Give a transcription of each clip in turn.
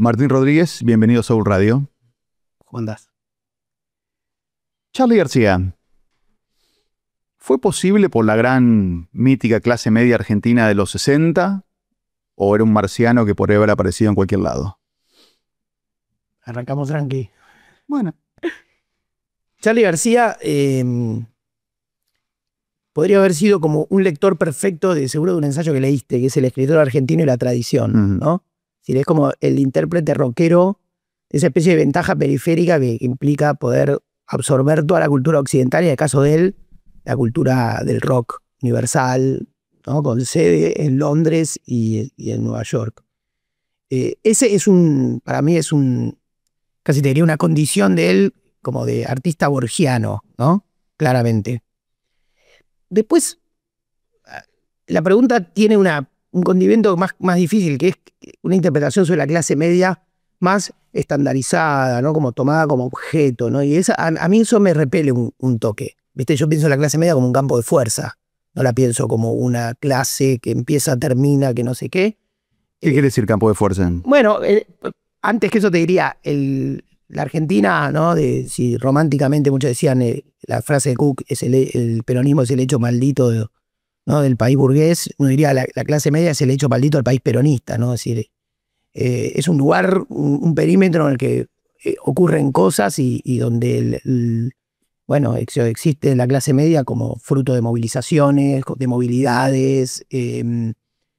Martín Rodríguez, bienvenido a Soul Radio. ¿Cómo andás? Charly García, ¿fue posible por la gran mítica clase media argentina de los 60 o era un marciano que podría haber aparecido en cualquier lado? Arrancamos tranqui. Bueno. Charly García podría haber sido como un lector perfecto de seguro de un ensayo que leíste, que es El escritor argentino y la tradición, ¿no? Es como el intérprete rockero, esa especie de ventaja periférica que implica poder absorber toda la cultura occidental y en el caso de él, la cultura del rock universal, ¿no? Con sede en Londres y en Nueva York. Ese es para mí es casi te diría una condición de él como de artista borgiano, ¿no? Claramente. Después, la pregunta tiene un condimento más difícil, que es una interpretación sobre la clase media más estandarizada, ¿no? Como tomada como objeto, ¿no? Y a mí eso me repele un toque. ¿Viste? Yo pienso en la clase media como un campo de fuerza. No la pienso como una clase que empieza, termina, que no sé qué. ¿Qué quiere decir campo de fuerza? Bueno, antes que eso te diría, la Argentina, ¿no? Si románticamente muchos decían, la frase de Cook, el peronismo es el hecho maldito ¿no? del país burgués, uno diría la clase media es el hecho maldito del país peronista, ¿no? Es decir, es un lugar, un perímetro en el que ocurren cosas y donde bueno, existe la clase media como fruto de movilizaciones, de movilidades,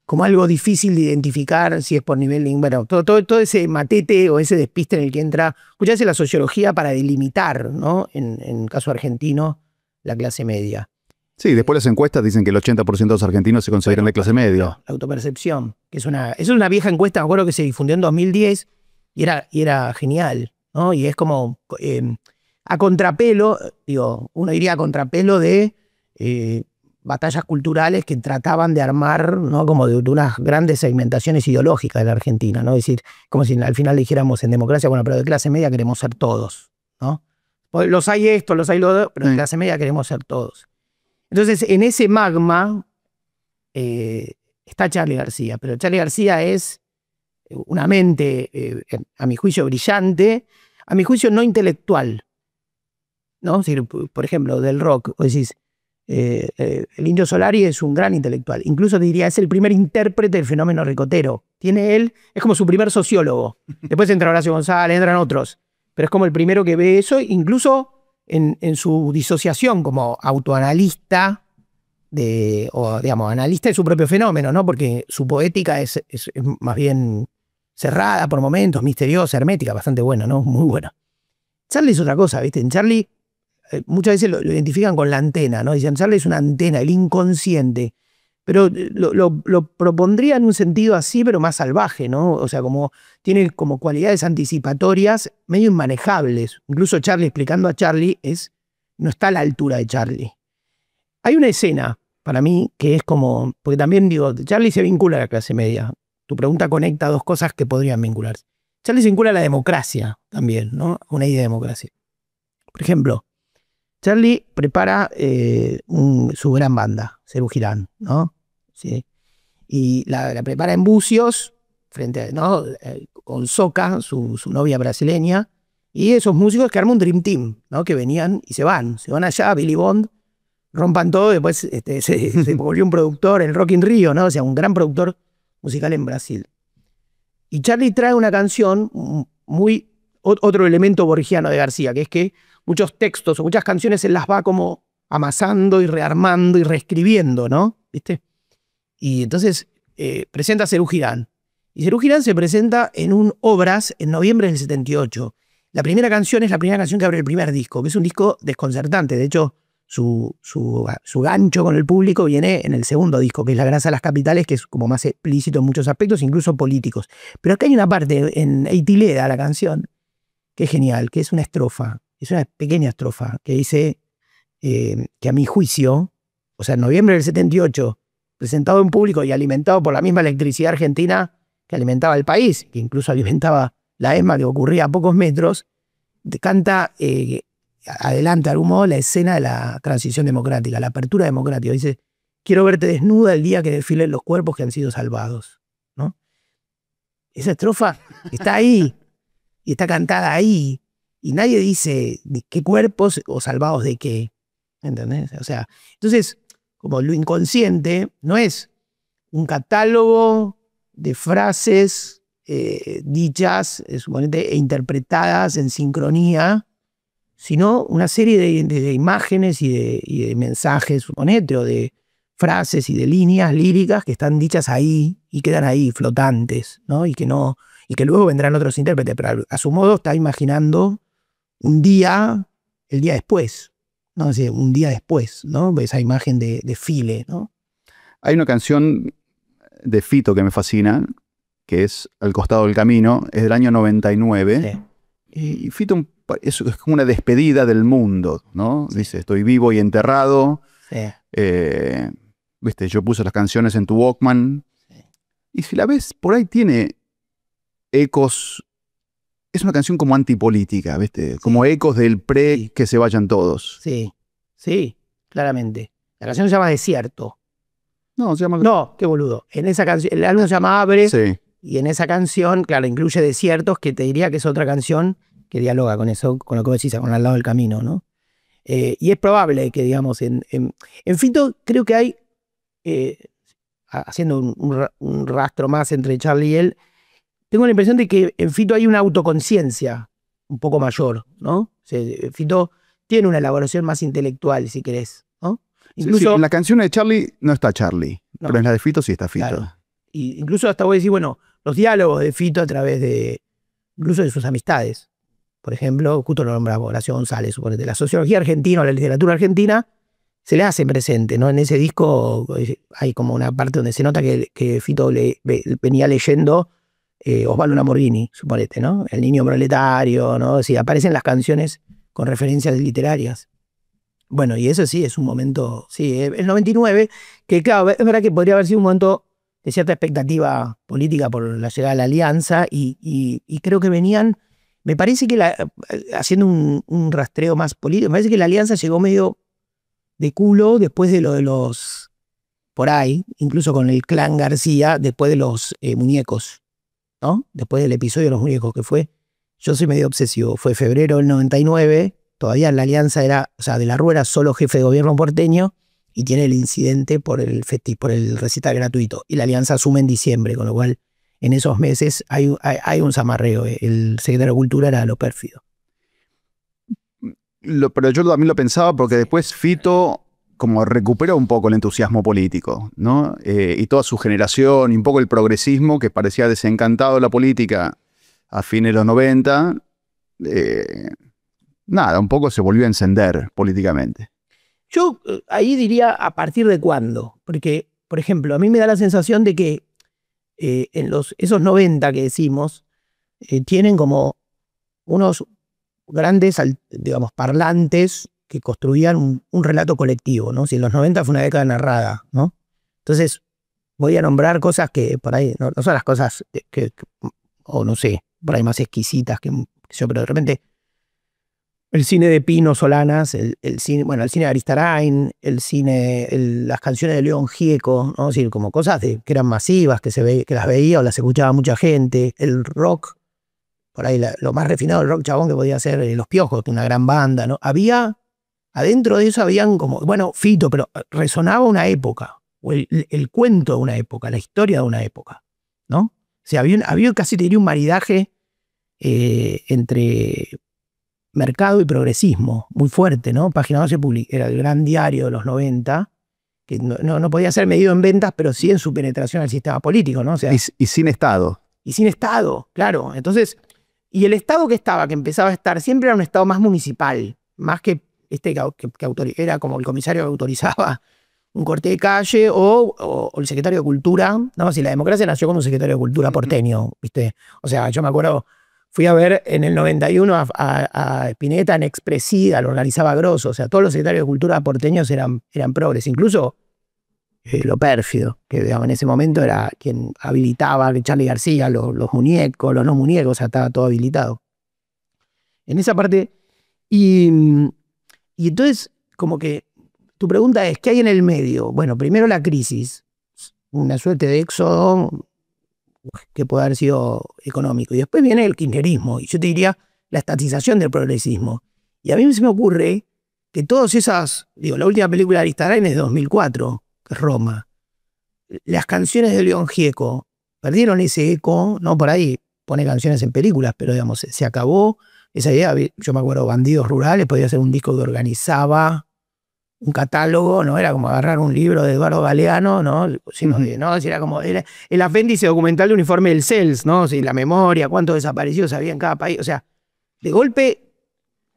como algo difícil de identificar si es por nivel, bueno, todo ese matete o ese despiste en el que entra muchas veces la sociología para delimitar, ¿no? En el caso argentino, la clase media. Sí, después las encuestas dicen que el 80% de los argentinos se consideran de clase media. La autopercepción, que es una vieja encuesta, me acuerdo que se difundió en 2010 y era genial, ¿no? Y es como a contrapelo, uno diría a contrapelo de batallas culturales que trataban de armar, ¿no? Como de unas grandes segmentaciones ideológicas de la Argentina, ¿no? Es decir, como si al final dijéramos en democracia, bueno, pero de clase media queremos ser todos, ¿no? Los hay esto, los hay lo otro, pero de clase media queremos ser todos. Entonces, en ese magma está Charly García, pero Charly García es una mente, a mi juicio, brillante, a mi juicio no intelectual, ¿no? Es decir, por ejemplo, del rock, vos decís, el Indio Solari es un gran intelectual, incluso te diría, es el primer intérprete del fenómeno ricotero. Es como su primer sociólogo. Después entra Horacio González, entran otros, pero es como el primero que ve eso, incluso en su disociación como autoanalista o digamos, analista de su propio fenómeno, ¿no? Porque su poética es más bien cerrada por momentos, misteriosa, hermética, bastante buena, ¿no? Muy buena. Charly es otra cosa, ¿viste? En Charly muchas veces lo identifican con la antena, ¿no? Dicen, Charly es una antena, el inconsciente. Pero lo propondría en un sentido así, pero más salvaje, ¿no? O sea, tiene como cualidades anticipatorias medio inmanejables. Incluso Charly, explicando a Charly, no está a la altura de Charly. Hay una escena, para mí, que es como, porque también digo, Charly se vincula a la clase media. Tu pregunta conecta dos cosas que podrían vincularse. Charly se vincula a la democracia también, ¿no? A una idea de democracia. Por ejemplo, Charly prepara su gran banda, Serú Girán, ¿no? Sí. Y la prepara en Bucios, ¿no? Con Soca, su novia brasileña, y esos músicos que arman un Dream Team, ¿no? Que venían y se van allá, Billy Bond, rompan todo, después se volvió un productor, el Rock in Rio, ¿no? O sea, un gran productor musical en Brasil. Y Charly trae una canción otro elemento borgiano de García, que es que muchos textos o muchas canciones él las va como amasando y rearmando y reescribiendo, ¿no? ¿Viste? Y entonces presenta a Serú Girán. Y Serú Girán se presenta en un Obras en noviembre del 78. La primera canción es la primera canción que abre el primer disco, que es un disco desconcertante. De hecho, su gancho con el público viene en el segundo disco, que es La grasa de las capitales, que es como más explícito en muchos aspectos, incluso políticos. Pero acá hay una parte en Eitileda, la canción, que es genial, que es una estrofa. Es una pequeña estrofa que dice que a mi juicio, o sea, en noviembre del 78, presentado en público y alimentado por la misma electricidad argentina que alimentaba el país, que incluso alimentaba la ESMA, que ocurría a pocos metros, canta adelante de algún modo la escena de la transición democrática, la apertura democrática. Dice, quiero verte desnuda el día que desfilen los cuerpos que han sido salvados, ¿no? esa estrofa está ahí y está cantada ahí y nadie dice de qué cuerpos o salvados de qué, ¿entendés? O sea, entonces, como lo inconsciente no es un catálogo de frases dichas, suponete, e interpretadas en sincronía, sino una serie de imágenes y de mensajes, suponete, o de frases y de líneas líricas que están dichas ahí y quedan ahí flotantes, ¿no? Y que luego vendrán otros intérpretes, pero a su modo está imaginando un día, el día después, ¿no? Es decir, un día después, ¿no? Esa imagen de File, ¿no? Hay una canción de Fito que me fascina, que es Al costado del camino, es del año 99. Sí. Y Fito es como una despedida del mundo, ¿no? Sí. Dice, estoy vivo y enterrado. Sí. Viste, yo puse las canciones en tu Walkman. Sí. Y si la ves, por ahí tiene ecos. Es una canción como antipolítica, ¿viste? Como ecos del pre Sí. que se vayan todos. Sí, sí, claramente. La canción se llama Desierto. No, se llama. No, qué boludo. En esa canción, el álbum se llama Abre, Sí. y en esa canción, claro, incluye Desiertos, que te diría que es otra canción que dialoga con eso, con lo que vos decís, con Al lado del camino, ¿no? Y es probable que, digamos, en Fito creo que hay, haciendo un rastro más entre Charlie y él, tengo la impresión de que en Fito hay una autoconciencia un poco mayor, ¿no? O sea, Fito tiene una elaboración más intelectual, si querés, ¿no? Incluso, Sí, en la canción de Charlie no está Charlie, no, pero en la de Fito sí está Fito. claro. Y incluso hasta voy a decir, bueno, los diálogos de Fito a través de, incluso de sus amistades. Por ejemplo, justo lo nombramos Horacio González, suponete, la sociología argentina o la literatura argentina se le hace presente, ¿no? En ese disco hay como una parte donde se nota que Fito venía leyendo Osvaldo Lamborghini, suponete, ¿no? El niño proletario, ¿no? Sí, aparecen las canciones con referencias literarias. Bueno, y eso sí, es un momento, sí, el 99, que claro, es verdad que podría haber sido un momento de cierta expectativa política por la llegada de la alianza y creo que venían, me parece que haciendo un rastreo más político, me parece que la alianza llegó medio de culo después de lo de los, por ahí, incluso con el clan García, después de los muñecos, ¿no? Después del episodio de los muñecos, que fue, yo soy medio obsesivo, fue febrero del 99, todavía la alianza era, o sea, De la Rúa era solo jefe de gobierno porteño y tiene el incidente por el recital gratuito. Y la alianza asume en diciembre, con lo cual en esos meses hay un zamarreo. El secretario de Cultura era lo pérfido. Pero yo también lo pensaba porque después Fito como recuperó un poco el entusiasmo político, ¿no? Y toda su generación, y un poco el progresismo que parecía desencantado de la política a fines de los 90, nada, un poco se volvió a encender políticamente. Yo ahí diría a partir de cuándo, porque, por ejemplo, a mí me da la sensación de que en esos 90 que decimos, tienen como unos grandes, digamos, parlantes que construían un relato colectivo, ¿no? Si en los 90 fue una década narrada, ¿no? Entonces, voy a nombrar cosas que por ahí, no son las cosas o no sé, por ahí más exquisitas que yo, pero de repente el cine de Pino Solanas, el cine, bueno, el cine de Aristarain, las canciones de León Gieco, ¿no? Es decir, como cosas que eran masivas, que las veía o las escuchaba mucha gente, el rock, por ahí lo más refinado del rock chabón que podía ser Los Piojos, una gran banda, ¿no? Adentro de eso habían como, bueno, Fito, pero resonaba una época, o el cuento de una época, la historia de una época, ¿no? O sea, había casi te diría un maridaje entre mercado y progresismo, muy fuerte, ¿no? Página 12 era el gran diario de los 90, que no podía ser medido en ventas, pero sí en su penetración al sistema político, ¿no? O sea, y sin Estado. Y sin Estado, claro. Entonces, y el Estado que empezaba a estar, siempre era un Estado más municipal, más que era como el comisario que autorizaba un corte de calle o el secretario de Cultura, ¿no? Si la democracia nació con un secretario de Cultura porteño, ¿viste? O sea, yo me acuerdo, fui a ver en el 91 a Spinetta en Expresida, lo organizaba Grosso, o sea, todos los secretarios de Cultura porteños eran progres, incluso lo pérfido, que digamos, en ese momento era quien habilitaba Charlie García, los muñecos, los no muñecos, o sea, estaba todo habilitado. En esa parte, y entonces, como que tu pregunta es, ¿qué hay en el medio? Bueno, primero la crisis, una suerte de éxodo que puede haber sido económico. Y después viene el kirchnerismo, y yo te diría la estatización del progresismo. Y a mí se me ocurre que todas esas, digo, la última película de Aristarain es de 2004, que es Roma. Las canciones de León Gieco perdieron ese eco, no por ahí pone canciones en películas, pero digamos, se acabó esa idea. Yo me acuerdo, Bandidos Rurales podía ser un disco que organizaba un catálogo, ¿no? Era como agarrar un libro de Eduardo Galeano, ¿no? Sino de, ¿no? Era como era el apéndice documental de un informe del CELS, ¿no? Si la memoria, cuántos desaparecidos había en cada país. O sea, de golpe,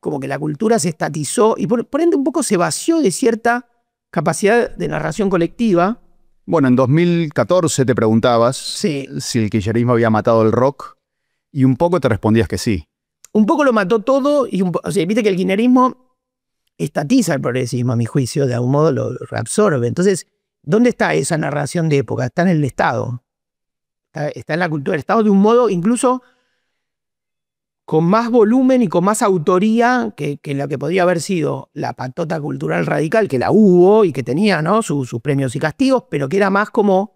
como que la cultura se estatizó y por ende un poco se vació de cierta capacidad de narración colectiva. Bueno, en 2014 te preguntabas Sí. si el kirchnerismo había matado el rock y un poco te respondías que sí. Un poco lo mató todo y o sea, viste que el kirchnerismo estatiza el progresismo, a mi juicio, de algún modo lo reabsorbe. Entonces, ¿dónde está esa narración de época? Está en el Estado. Está en la cultura del Estado de un modo incluso con más volumen y con más autoría que lo que podría haber sido la patota cultural radical, que la hubo y que tenía, ¿no? sus premios y castigos, pero que era más como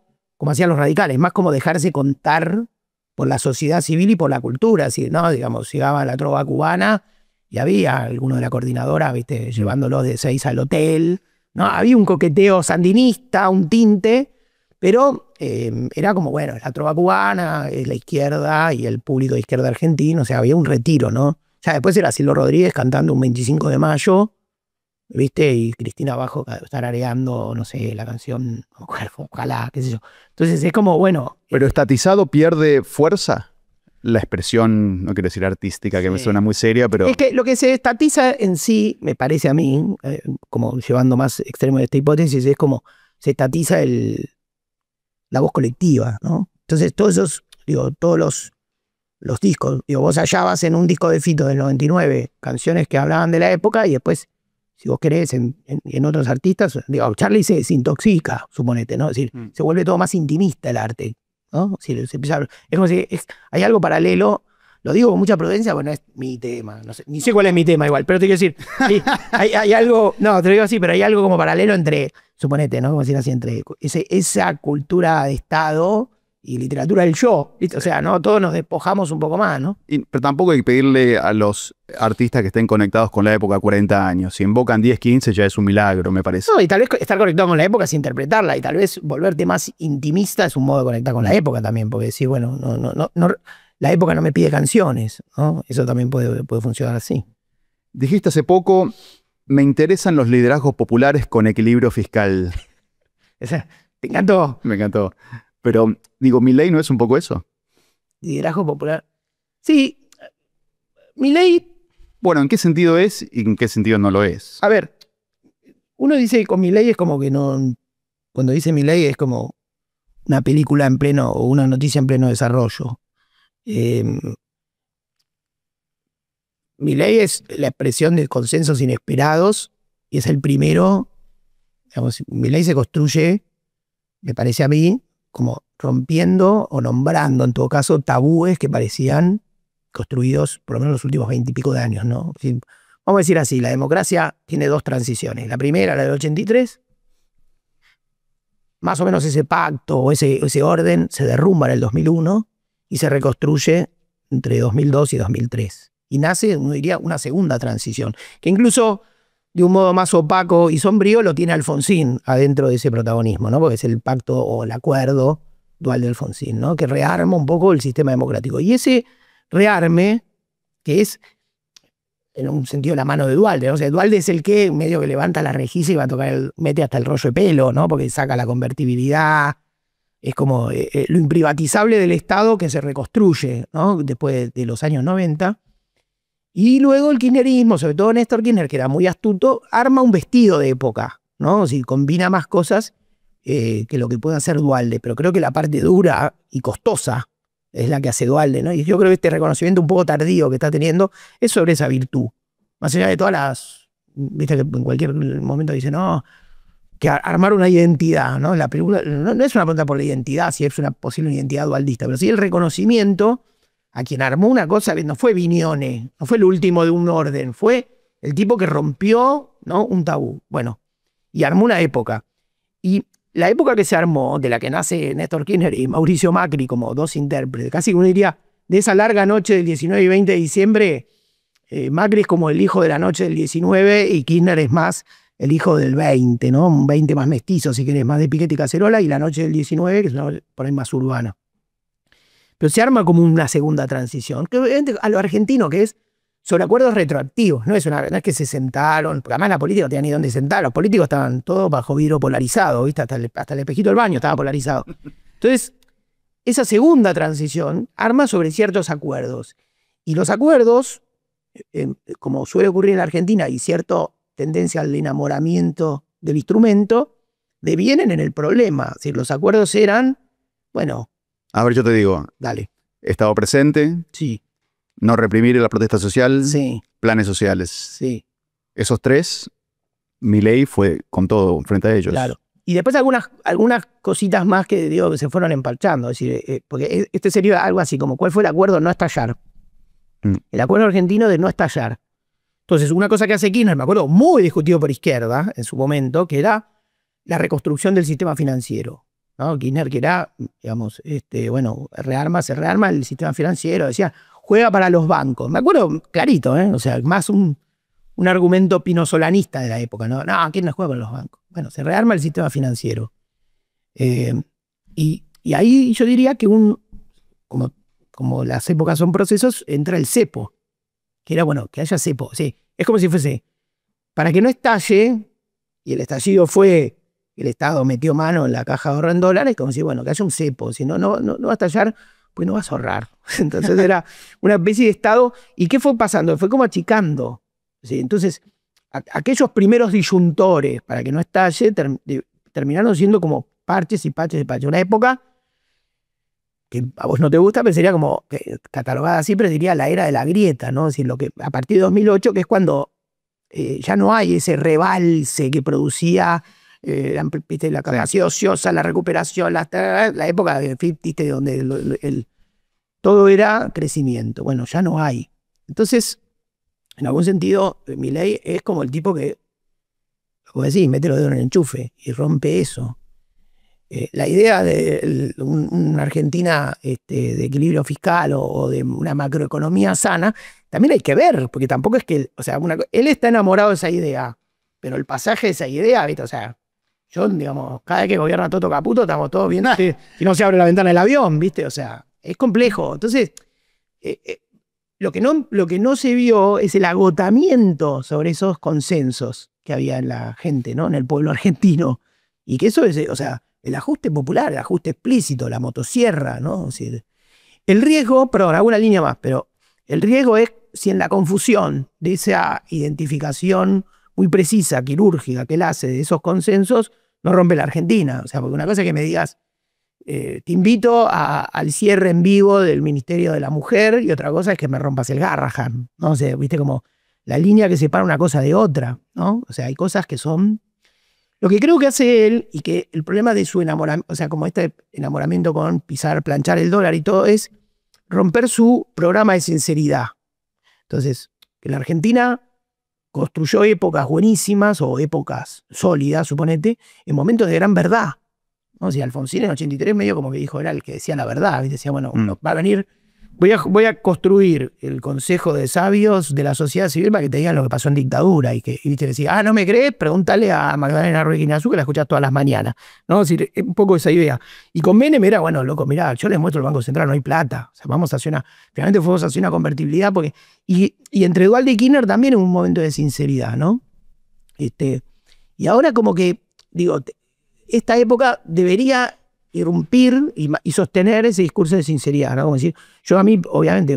hacían los radicales, más como dejarse contar por la sociedad civil y por la cultura. Así, ¿no? Digamos, llegaba la trova cubana y había alguno de la coordinadora, ¿viste? Llevándolos de 6 al hotel, ¿no? Había un coqueteo sandinista, un tinte, pero era como, bueno, la trova cubana, la izquierda y el público de izquierda argentino, o sea, había un retiro, ¿no? O sea, después era Silvio Rodríguez cantando un 25 de mayo, ¿viste? Y Cristina abajo tarareando, no sé, la canción, ojalá, qué sé yo. Entonces es como, bueno. ¿Pero estatizado pierde fuerza? La expresión, no quiero decir artística, que me suena muy seria, pero... Es que lo que se estatiza en sí, me parece a mí, como llevando más extremo de esta hipótesis, es como se estatiza la voz colectiva, ¿no? Entonces todos esos, digo, todos los discos, digo, vos hallabas en un disco de Fito del 99 canciones que hablaban de la época y después, si vos querés, en otros artistas, digo, Charlie se intoxica, suponete, ¿no? Es decir, se vuelve todo más intimista el arte, ¿no? Si se empieza es como si hay algo paralelo, lo digo con mucha prudencia, bueno, es mi tema, no sé, ni sé cuál es mi tema igual, pero te quiero decir, hay algo, no, te lo digo así, pero hay algo como paralelo entre, suponete, ¿no? Como decir así, entre esa cultura de Estado y literatura del yo, ¿viste? O sea, ¿no? Todos nos despojamos un poco más, ¿no? Pero tampoco hay que pedirle a los artistas que estén conectados con la época 40 años. Si invocan 10, 15 ya es un milagro, me parece. No, y tal vez estar conectado con la época es interpretarla, y tal vez volverte más intimista es un modo de conectar con la época también, porque decir, bueno, no, la época no me pide canciones, ¿no? Eso también puede funcionar así. Dijiste hace poco, me interesan los liderazgos populares con equilibrio fiscal. ¿Te encantó? Me encantó. Pero, digo, ¿Milei no es un poco eso? Liderazgo popular. Sí, Milei. Bueno, ¿en qué sentido es y en qué sentido no lo es? A ver, uno dice que con Milei es como que no. Cuando dice Milei es como una película en pleno o una noticia en pleno desarrollo. Milei es la expresión de consensos inesperados y es el primero. Digamos, Milei se construye, me parece a mí, como rompiendo o nombrando, en todo caso, tabúes que parecían construidos por lo menos los últimos 20 y pico de años, ¿no? Es decir, vamos a decir así, la democracia tiene dos transiciones. La primera, la del 83, más o menos ese pacto o ese orden se derrumba en el 2001 y se reconstruye entre 2002 y 2003. Y nace, uno diría, una segunda transición, que incluso de un modo más opaco y sombrío lo tiene Alfonsín adentro de ese protagonismo, ¿no? Porque es el pacto o el acuerdo dual de Alfonsín, ¿no? Que rearma un poco el sistema democrático. Y ese rearme, que es en un sentido la mano de Duhalde, ¿no? O sea, Duhalde es el que medio que levanta la rejiza y va a tocar, mete hasta el rollo de pelo, ¿no? Porque saca la convertibilidad, es como lo imprivatizable del Estado que se reconstruye, ¿no? Después de los años 90. Y luego el kirchnerismo, sobre todo Néstor Kirchner, que era muy astuto, arma un vestido de época, ¿no? O sea, combina más cosas que lo que puede hacer Duhalde, pero creo que la parte dura y costosa es la que hace Duhalde, ¿no? Y yo creo que este reconocimiento un poco tardío que está teniendo es sobre esa virtud. Más allá de todas las, viste que en cualquier momento dicen, no, que armar una identidad, ¿no? La película no es una pregunta por la identidad, si es una posible identidad dualdista, pero sí el reconocimiento a quien armó una cosa, no fue Vignone, no fue el último de un orden, fue el tipo que rompió, ¿no? Un tabú. Bueno, y armó una época. Y la época que se armó, de la que nace Néstor Kirchner y Mauricio Macri como dos intérpretes, casi uno diría, de esa larga noche del 19 y 20 de diciembre, Macri es como el hijo de la noche del 19 y Kirchner es más el hijo del 20, ¿no? Un 20 más mestizo, si querés, más de Piquete y Cacerola, y la noche del 19, que es por ahí más urbana. Pero se arma como una segunda transición, que a lo argentino, que es sobre acuerdos retroactivos, no es que se sentaron, porque además la política no tenía ni dónde sentar, los políticos estaban todos bajo vidrio polarizado, ¿viste? Hasta el espejito del baño estaba polarizado. Entonces, esa segunda transición arma sobre ciertos acuerdos. Y los acuerdos, como suele ocurrir en la Argentina, y cierta tendencia al enamoramiento del instrumento, devienen en el problema. Es decir, los acuerdos eran, bueno... A ver, yo te digo. Dale. Estado presente. Sí. No reprimir la protesta social. Sí. Planes sociales. Sí. Esos tres, Milei fue con todo frente a ellos. Claro. Y después algunas cositas más que digo que se fueron empalchando. Es decir, porque este sería algo así como, ¿cuál fue el acuerdo no estallar? El acuerdo argentino de no estallar. Entonces, una cosa que hace Kirchner, me acuerdo, muy discutido por izquierda en su momento, que era la reconstrucción del sistema financiero, ¿no? Kirchner, que era, digamos, bueno, se rearma el sistema financiero, decía, juega para los bancos. Me acuerdo clarito, o sea, más un argumento pinosolanista de la época, ¿no? No, Kirchner juega para los bancos. Bueno, se rearma el sistema financiero. Y ahí yo diría que como las épocas son procesos, entra el cepo, que era, bueno, que haya cepo. Sí, es como si fuese, para que no estalle, y el estallido fue, el Estado metió mano en la caja de ahorro en dólares, como si, bueno, que haya un cepo, si no va a estallar, pues no vas a ahorrar. Entonces era una especie de Estado. ¿Y qué fue pasando? Fue como achicando. ¿Sí? Entonces, aquellos primeros disyuntores para que no estalle terminaron siendo como parches y parches y parches. Una época que a vos no te gusta, pero sería como catalogada así, pero diría la era de la grieta, ¿no? Es decir, a partir de 2008, que es cuando ya no hay ese rebalse que producía la capacidad ociosa, la recuperación, la época de 50, donde todo era crecimiento. Bueno, ya no hay. Entonces, en algún sentido, Milei es como el tipo que, como decís, mete los dedos en el enchufe y rompe eso. La idea de una Argentina de equilibrio fiscal o de una macroeconomía sana, también hay que ver, porque tampoco es que, o sea, él está enamorado de esa idea, pero el pasaje de esa idea, ¿viste? O sea, yo, digamos, cada vez que gobierna Toto Caputo, estamos todos viendo y no se abre la ventana del avión, ¿viste? O sea, es complejo. Entonces, lo que no se vio es el agotamiento sobre esos consensos que había en la gente, ¿no? En el pueblo argentino. Y que eso es, o sea, el ajuste popular, el ajuste explícito, la motosierra, ¿no? Es decir, el riesgo, perdón, hago una línea más, pero el riesgo es si en la confusión de esa identificación muy precisa, quirúrgica, que él hace de esos consensos, no rompe la Argentina. O sea, porque una cosa es que me digas, te invito al cierre en vivo del Ministerio de la Mujer, y otra cosa es que me rompas el Garrahan, ¿no? O sea, viste como la línea que separa una cosa de otra, ¿no? O sea, hay cosas que son... Lo que creo que hace él, y que el problema de su enamoramiento, o sea, como este enamoramiento con pisar, planchar el dólar y todo, es romper su programa de sinceridad. Entonces, que la Argentina construyó épocas buenísimas o épocas sólidas, suponete, en momentos de gran verdad, ¿no? O sea, Alfonsín en 83 medio como que dijo, era el que decía la verdad, y decía, bueno, va a venir, voy a construir el Consejo de Sabios de la sociedad civil para que te digan lo que pasó en dictadura, y te decía, ¿no me crees? Pregúntale a Magdalena Ruiz Guiñazú, que la escuchás todas las mañanas, ¿no? Es decir, un poco esa idea. Y con Menem era, bueno, loco, mirá, yo les muestro el Banco Central, no hay plata, o sea, finalmente fuimos a hacer una convertibilidad, porque, y entre Duhalde y Kirchner también en un momento de sinceridad, ¿no? Y ahora como que, digo, esta época debería irrumpir y sostener ese discurso de sinceridad, ¿no? Como decir, yo a mí, obviamente,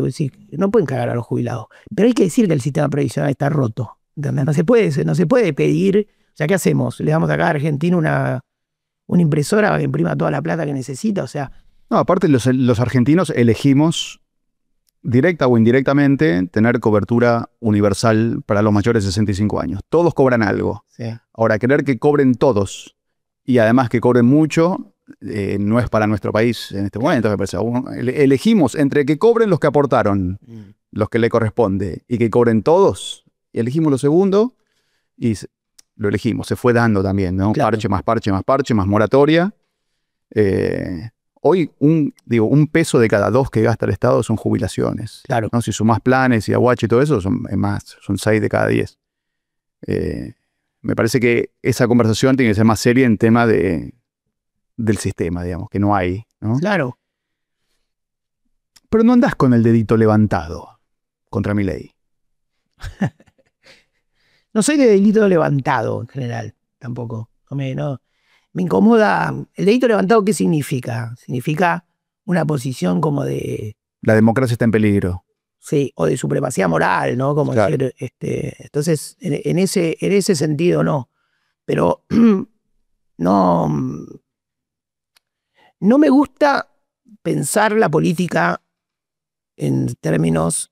no pueden cagar a los jubilados, pero hay que decir que el sistema previsional está roto, ¿entendés? No se puede pedir, o sea, ¿qué hacemos? ¿Le damos acá a Argentina una impresora para que imprima toda la plata que necesita? O sea... No, aparte los argentinos elegimos, directa o indirectamente, tener cobertura universal para los mayores de 65 años. Todos cobran algo. Sí. Ahora, querer que cobren todos y además que cobren mucho, no es para nuestro país en este momento, me parece. Elegimos entre que cobren los que aportaron, los que le corresponde, y que cobren todos, y elegimos lo segundo, y lo elegimos, se fue dando también, ¿no? Claro. Parche más parche más parche, más moratoria. Hoy, un peso de cada 2 que gasta el Estado son jubilaciones. Claro. ¿No? Si sumás planes y aguache y todo eso, son 6 de cada 10. Me parece que esa conversación tiene que ser más seria en tema del sistema, digamos, que no hay, ¿no? Claro. Pero no andás con el dedito levantado contra Milei. No soy de delito levantado en general, tampoco. Me incomoda. ¿El dedito levantado qué significa? Significa una posición como de... La democracia está en peligro. Sí, o de supremacía moral, ¿no? Como Claro. decir, entonces, en ese sentido no. Pero no me gusta pensar la política en términos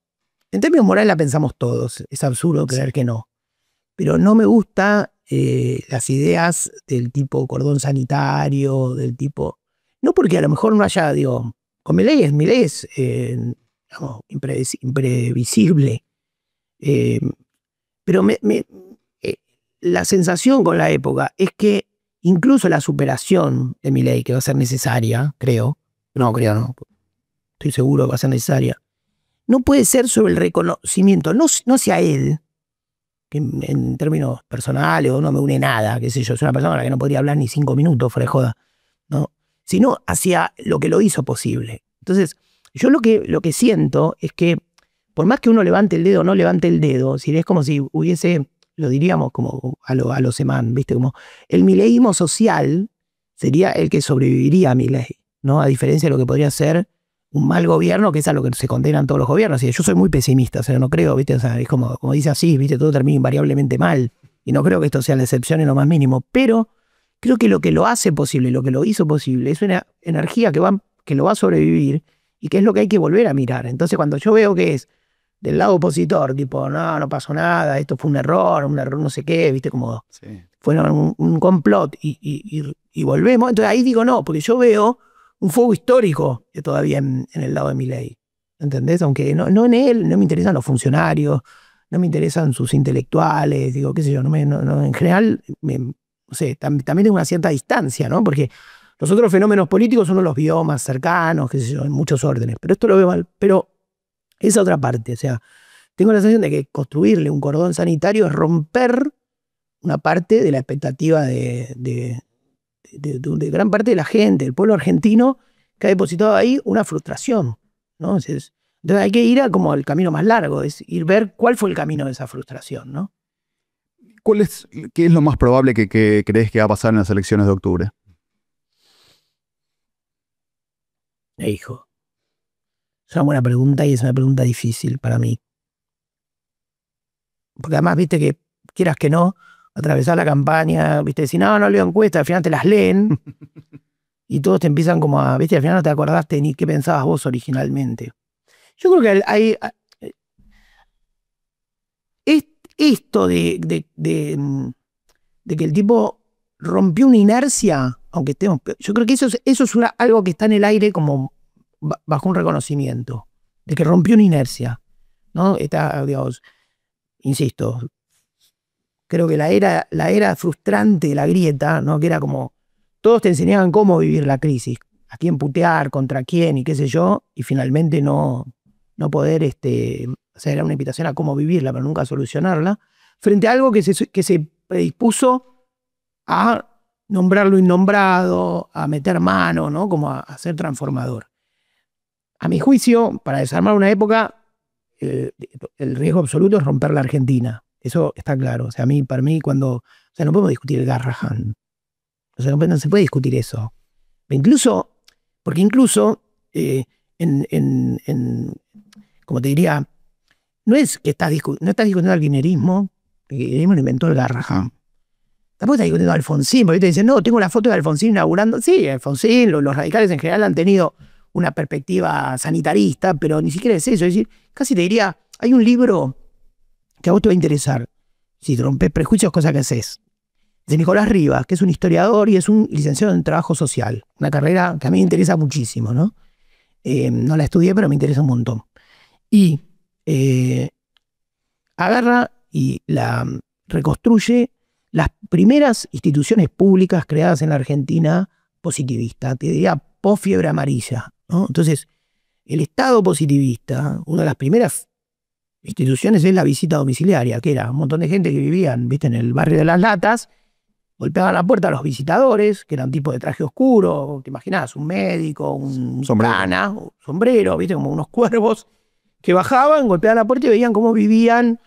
morales la pensamos todos. Es absurdo creer que no. Pero no me gusta las ideas del tipo cordón sanitario, del tipo... No porque a lo mejor no haya, digo, con Milei es digamos, imprevisible. Pero la sensación con la época es que incluso la superación de Milei, que va a ser necesaria, creo, no, estoy seguro que va a ser necesaria, no puede ser sobre el reconocimiento, no hacia él, que en términos personales o no me une nada, qué sé yo, soy una persona con la que no podría hablar ni 5 minutos, fuera de joda, ¿no? Sino hacia lo que lo hizo posible. Entonces, yo lo que siento es que por más que uno levante el dedo o no levante el dedo, si es como si hubiese, lo diríamos como a lo Semán, ¿viste? Como el mileísmo social sería el que sobreviviría a Milei, ¿no? A diferencia de lo que podría ser un mal gobierno, que es a lo que se condenan todos los gobiernos. Y yo soy muy pesimista, o sea, no creo, ¿viste? O sea, es como dice así, ¿viste? Todo termina invariablemente mal. Y no creo que esto sea la excepción en lo más mínimo. Pero creo que lo que lo hace posible, lo que lo hizo posible, es una energía que lo va a sobrevivir y que es lo que hay que volver a mirar. Entonces, cuando yo veo que es del lado opositor, tipo, no pasó nada, esto fue un error no sé qué, ¿viste? Como Sí. fueron un complot y volvemos. Entonces ahí digo no, porque yo veo un fuego histórico todavía en el lado de Milei. ¿Entendés? Aunque no en él, no me interesan los funcionarios, no me interesan sus intelectuales, digo, qué sé yo, en general, no sé, también tengo una cierta distancia, ¿no? Porque los otros fenómenos políticos uno los vio más cercanos, qué sé yo, en muchos órdenes, pero esto lo veo mal. Pero esa otra parte, o sea, tengo la sensación de que construirle un cordón sanitario es romper una parte de la expectativa de gran parte de la gente, del pueblo argentino, que ha depositado ahí una frustración, ¿no? Entonces hay que ir como al camino más largo, es ir ver cuál fue el camino de esa frustración, ¿no? ¿Qué es lo más probable que crees que va a pasar en las elecciones de octubre? Hijo, es una buena pregunta y es una pregunta difícil para mí. Porque además, viste que quieras que no, atravesar la campaña, viste, decir, no leo encuestas, al final te las leen y todos te empiezan como a, viste, al final no te acordaste ni qué pensabas vos originalmente. Yo creo que hay esto de que el tipo rompió una inercia, aunque estemos, yo creo que eso es algo que está en el aire como bajo un reconocimiento, de que rompió una inercia, ¿no? Está, digamos, insisto, creo que la era frustrante de la grieta, ¿no? Que era como, todos te enseñaban cómo vivir la crisis, a quién putear, contra quién y qué sé yo, y finalmente no poder, o sea, era una invitación a cómo vivirla, pero nunca solucionarla, frente a algo que se predispuso a nombrar lo innombrado, a meter mano, ¿no? Como a ser transformador. A mi juicio, para desarmar una época, el riesgo absoluto es romper la Argentina. Eso está claro. O sea, para mí, o sea, no podemos discutir el Garrahan. O sea, no se puede discutir eso. Porque incluso, como te diría, no es que estás discutiendo el kirchnerismo, el kirchnerismo lo inventó el Garrahan. Tampoco estás discutiendo a Alfonsín, porque te dicen, no, tengo la foto de Alfonsín inaugurando. Sí, Alfonsín, los radicales en general han tenido una perspectiva sanitarista, pero ni siquiera es eso. Es decir, casi te diría, hay un libro que a vos te va a interesar, si te rompes prejuicios, cosa que haces, de Nicolás Rivas, que es un historiador y es un licenciado en trabajo social, una carrera que a mí me interesa muchísimo, ¿no? No la estudié, pero me interesa un montón. Y agarra y la reconstruye las primeras instituciones públicas creadas en la Argentina positivista, te diría post-fiebre amarilla, ¿no? Entonces, el Estado positivista, una de las primeras instituciones es la visita domiciliaria, que era un montón de gente que vivían, viste, en el barrio de Las Latas, golpeaban la puerta a los visitadores, que eran tipos de traje oscuro, te imaginás, un médico, un Sombrero. un sombrero, viste, como unos cuervos, que bajaban, golpeaban la puerta y veían cómo vivían,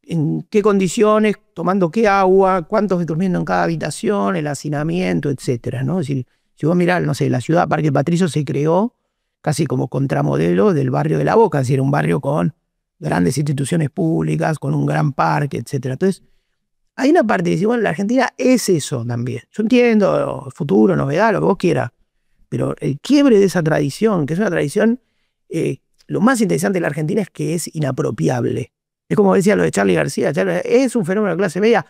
en qué condiciones, tomando qué agua, cuántos durmiendo en cada habitación, el hacinamiento, etcétera, ¿no? Es decir, si vos mirás, no sé, la ciudad Parque Patricio se creó casi como contramodelo del barrio de La Boca, es decir, un barrio con grandes instituciones públicas, con un gran parque, etcétera. Entonces, hay una parte que dice, bueno, la Argentina es eso también. Yo entiendo futuro, novedad, lo que vos quieras, pero el quiebre de esa tradición, que es una tradición, lo más interesante de la Argentina es que es inapropiable. Es como decía lo de Charly García, es un fenómeno de clase media,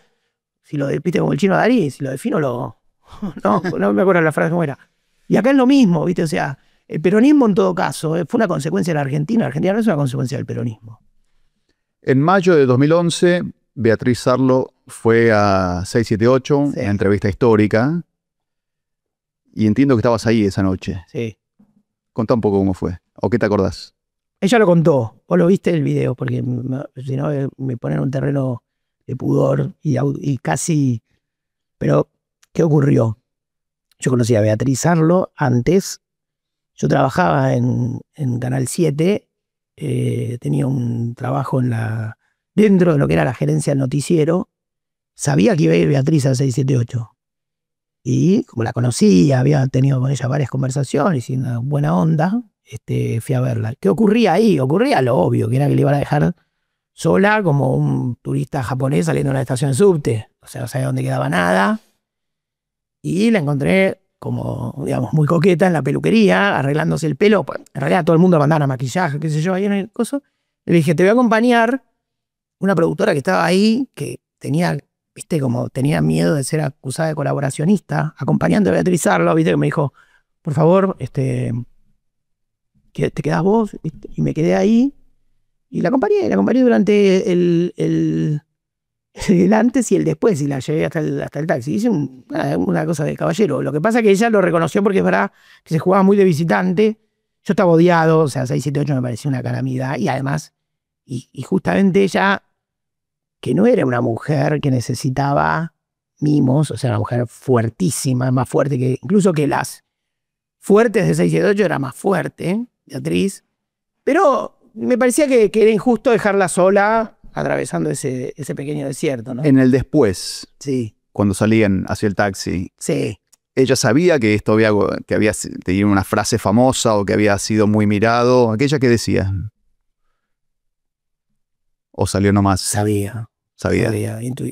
si lo viste como el chino Darín, si lo defino no me acuerdo la frase cómo era. Y acá es lo mismo, ¿viste? O sea, el peronismo en todo caso fue una consecuencia de la Argentina no es una consecuencia del peronismo. En mayo de 2011, Beatriz Sarlo fue a 678, Sí. una entrevista histórica, y entiendo que estabas ahí esa noche. Sí. Contá un poco cómo fue, o qué te acordás. Ella lo contó, vos lo viste el video, porque si no me ponen en un terreno de pudor y casi... Pero, ¿qué ocurrió? Yo conocí a Beatriz Sarlo antes, yo trabajaba en Canal 7, tenía un trabajo dentro de lo que era la gerencia del noticiero, sabía que iba a ir Beatriz al 678. Y como la conocía, había tenido con ella varias conversaciones y una buena onda, fui a verla. ¿Qué ocurría ahí? Ocurría lo obvio, que era que le iban a dejar sola como un turista japonés saliendo de una estación de subte. O sea, no sabía dónde quedaba nada. Y la encontré como, digamos, muy coqueta en la peluquería, arreglándose el pelo. En realidad todo el mundo mandaba maquillaje, qué sé yo, ahí en el coso. Le dije, te voy a acompañar una productora que estaba ahí, que tenía, viste, como tenía miedo de ser acusada de colaboracionista, acompañando a Beatriz Sarlo, viste, que me dijo, por favor, ¿te quedás vos? ¿Viste? Y me quedé ahí y la acompañé durante el antes y el después, y la llevé hasta el taxi. Hice una cosa de caballero. Lo que pasa es que ella lo reconoció porque es verdad que se jugaba muy de visitante. Yo estaba odiado, o sea, 678 me parecía una calamidad, y además, y justamente ella, que no era una mujer que necesitaba mimos, o sea, una mujer fuertísima, más fuerte que, incluso que las fuertes de 678, era más fuerte, Beatriz, pero me parecía que era injusto dejarla sola atravesando ese pequeño desierto, ¿no? En el después, Sí, cuando salían hacia el taxi, sí. ella sabía que esto había tenía una frase famosa o que había sido muy mirado. ¿Aquella que decía? ¿O salió nomás? Sabía.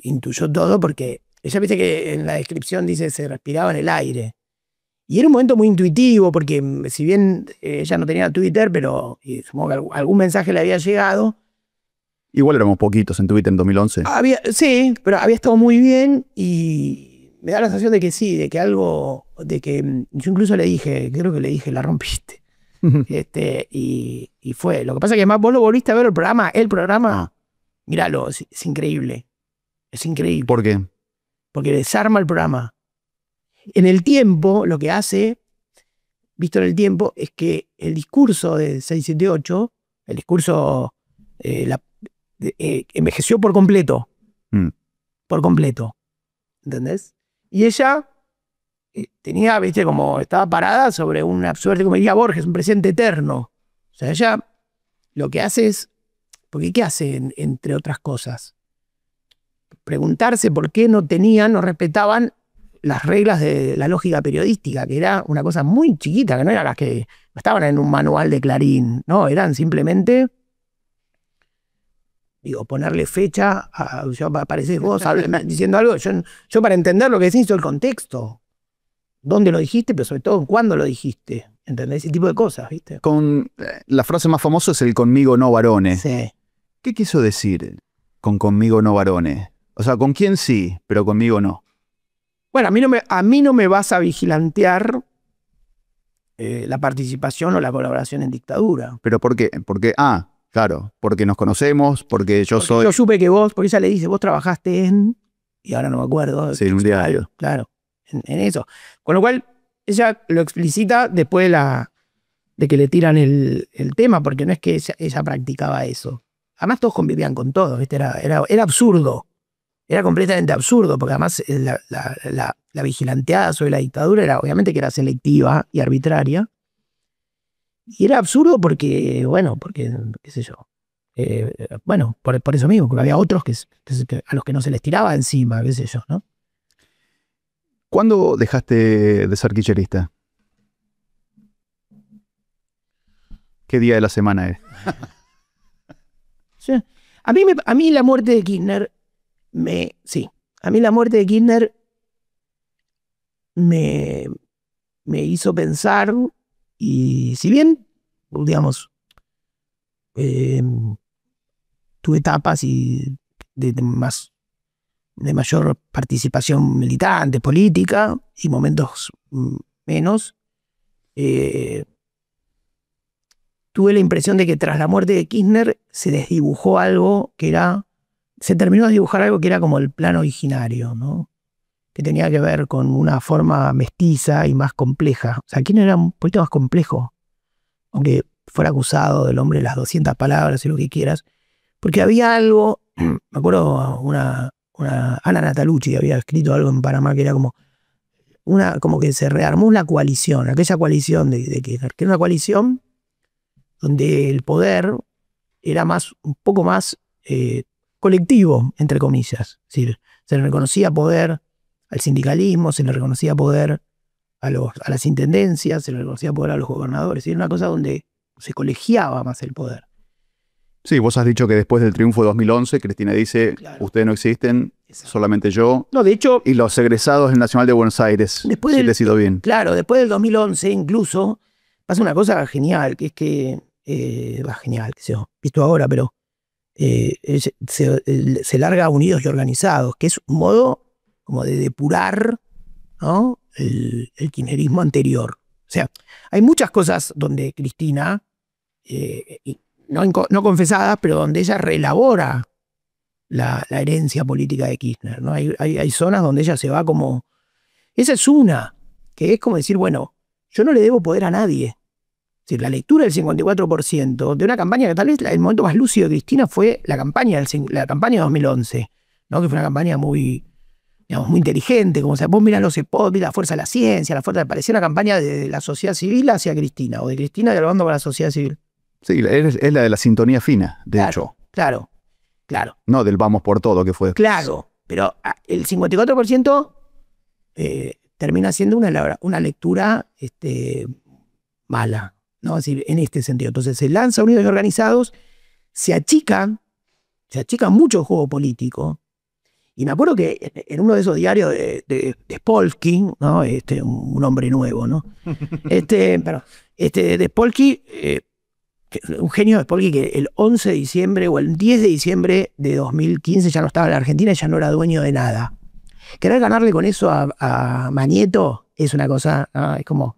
Intuyó todo porque ella, viste que en la descripción dice se respiraba en el aire. Y era un momento muy intuitivo porque si bien ella no tenía Twitter, pero supongo que algún mensaje le había llegado. Igual éramos poquitos en Twitter en 2011. Sí, pero había estado muy bien y me da la sensación de que sí, de que algo, de que yo incluso le dije, creo que le dije, la rompiste. Y fue. Lo que pasa es que además vos lo volviste a ver el programa, míralo, es increíble. Es increíble. ¿Por qué? Porque desarma el programa. En el tiempo, lo que hace, visto en el tiempo, es que el discurso de 678, el discurso envejeció por completo. Por completo. ¿Entendés? Y ella tenía, viste, como estaba parada sobre una suerte, como diría Borges, un presente eterno. O sea, ella lo que hace es, porque ¿qué hace entre otras cosas? Preguntarse por qué no respetaban las reglas de la lógica periodística, que era una cosa muy chiquita, que no eran las que estaban en un manual de Clarín, no, eran simplemente, digo, ponerle fecha, aparecés vos diciendo algo, yo para entender lo que decís, el contexto, dónde lo dijiste, pero sobre todo cuándo lo dijiste, ¿entendés? Ese tipo de cosas, ¿viste? La frase más famosa es el conmigo no varones. Sí. ¿Qué quiso decir con conmigo no varones? O sea, con quién sí, pero conmigo no. Bueno, a mí no me vas a vigilantear la participación o la colaboración en dictadura. ¿Pero por qué? Porque, claro, porque nos conocemos, porque yo Yo supe que vos, porque ella le dice, vos trabajaste en... y ahora no me acuerdo. Sí, en un diario. Claro, en eso. Con lo cual, ella lo explicita después de que le tiran el tema, porque no es que ella practicaba eso. Además, todos convivían con todos, ¿viste? Era absurdo. Era completamente absurdo, porque además la vigilanteada sobre la dictadura era, obviamente, que era selectiva y arbitraria. Y era absurdo porque, bueno, porque, qué sé yo. Bueno, por eso mismo, porque había otros a los que no se les tiraba encima, qué sé yo, ¿no? ¿Cuándo dejaste de ser kirchnerista? ¿Qué día de la semana es? Sí. A mí la muerte de Kirchner sí, a mí la muerte de Kirchner me hizo pensar, y si bien, digamos, tuve etapas de mayor participación militante, política, y momentos menos, tuve la impresión de que tras la muerte de Kirchner se desdibujó algo que era, se terminó de dibujar algo que era como el plan originario, ¿no? Que tenía que ver con una forma mestiza y más compleja. O sea, Kirchner era un poquito más complejo, aunque fuera acusado del hombre de las 200 palabras y lo que quieras, porque había algo, me acuerdo una Ana Natalucci había escrito algo en Panamá que era como que se rearmó una coalición, aquella coalición de Kirchner, que era una coalición donde el poder era un poco más colectivo, entre comillas. Es decir, se le reconocía poder al sindicalismo, se le reconocía poder a las intendencias, se le reconocía poder a los gobernadores. Era una cosa donde se colegiaba más el poder. Sí, vos has dicho que después del triunfo de 2011, Cristina dice, claro, ustedes no existen, exacto, solamente yo. No, de hecho... Y los egresados del Nacional de Buenos Aires, después si te cito bien. Claro, después del 2011 incluso pasa una cosa genial, que es que... genial, qué sé yo, visto ahora, pero se larga Unidos y Organizados, que es un modo como de depurar, ¿no?, el kirchnerismo anterior. O sea, hay muchas cosas donde Cristina, no confesadas, pero donde ella reelabora la herencia política de Kirchner, ¿no? Hay zonas donde ella se va como... Esa es una, que es como decir, bueno, yo no le debo poder a nadie. Es decir, la lectura del 54% de una campaña que tal vez el momento más lúcido de Cristina fue la campaña de 2011, ¿no? Que fue una campaña muy, digamos, muy inteligente, como sea, vos mirás los spots, la fuerza de la ciencia, parecía una campaña de la sociedad civil hacia Cristina, o de Cristina dialogando con la sociedad civil. Sí, es la de la sintonía fina, de hecho. Claro. No del vamos por todo que fue. Claro, pero el 54% termina siendo una lectura mala, ¿no? Es decir, en este sentido. Entonces se lanza Unidos y Organizados, se achica mucho el juego político. Y me acuerdo que en uno de esos diarios de Spolsky, ¿no? Un hombre nuevo, ¿no? De Spolsky, un genio de Spolsky, que el 11 de diciembre o el 10 de diciembre de 2015 ya no estaba en la Argentina y ya no era dueño de nada. Querer ganarle con eso a Mañeto es una cosa, ¿no? Es como,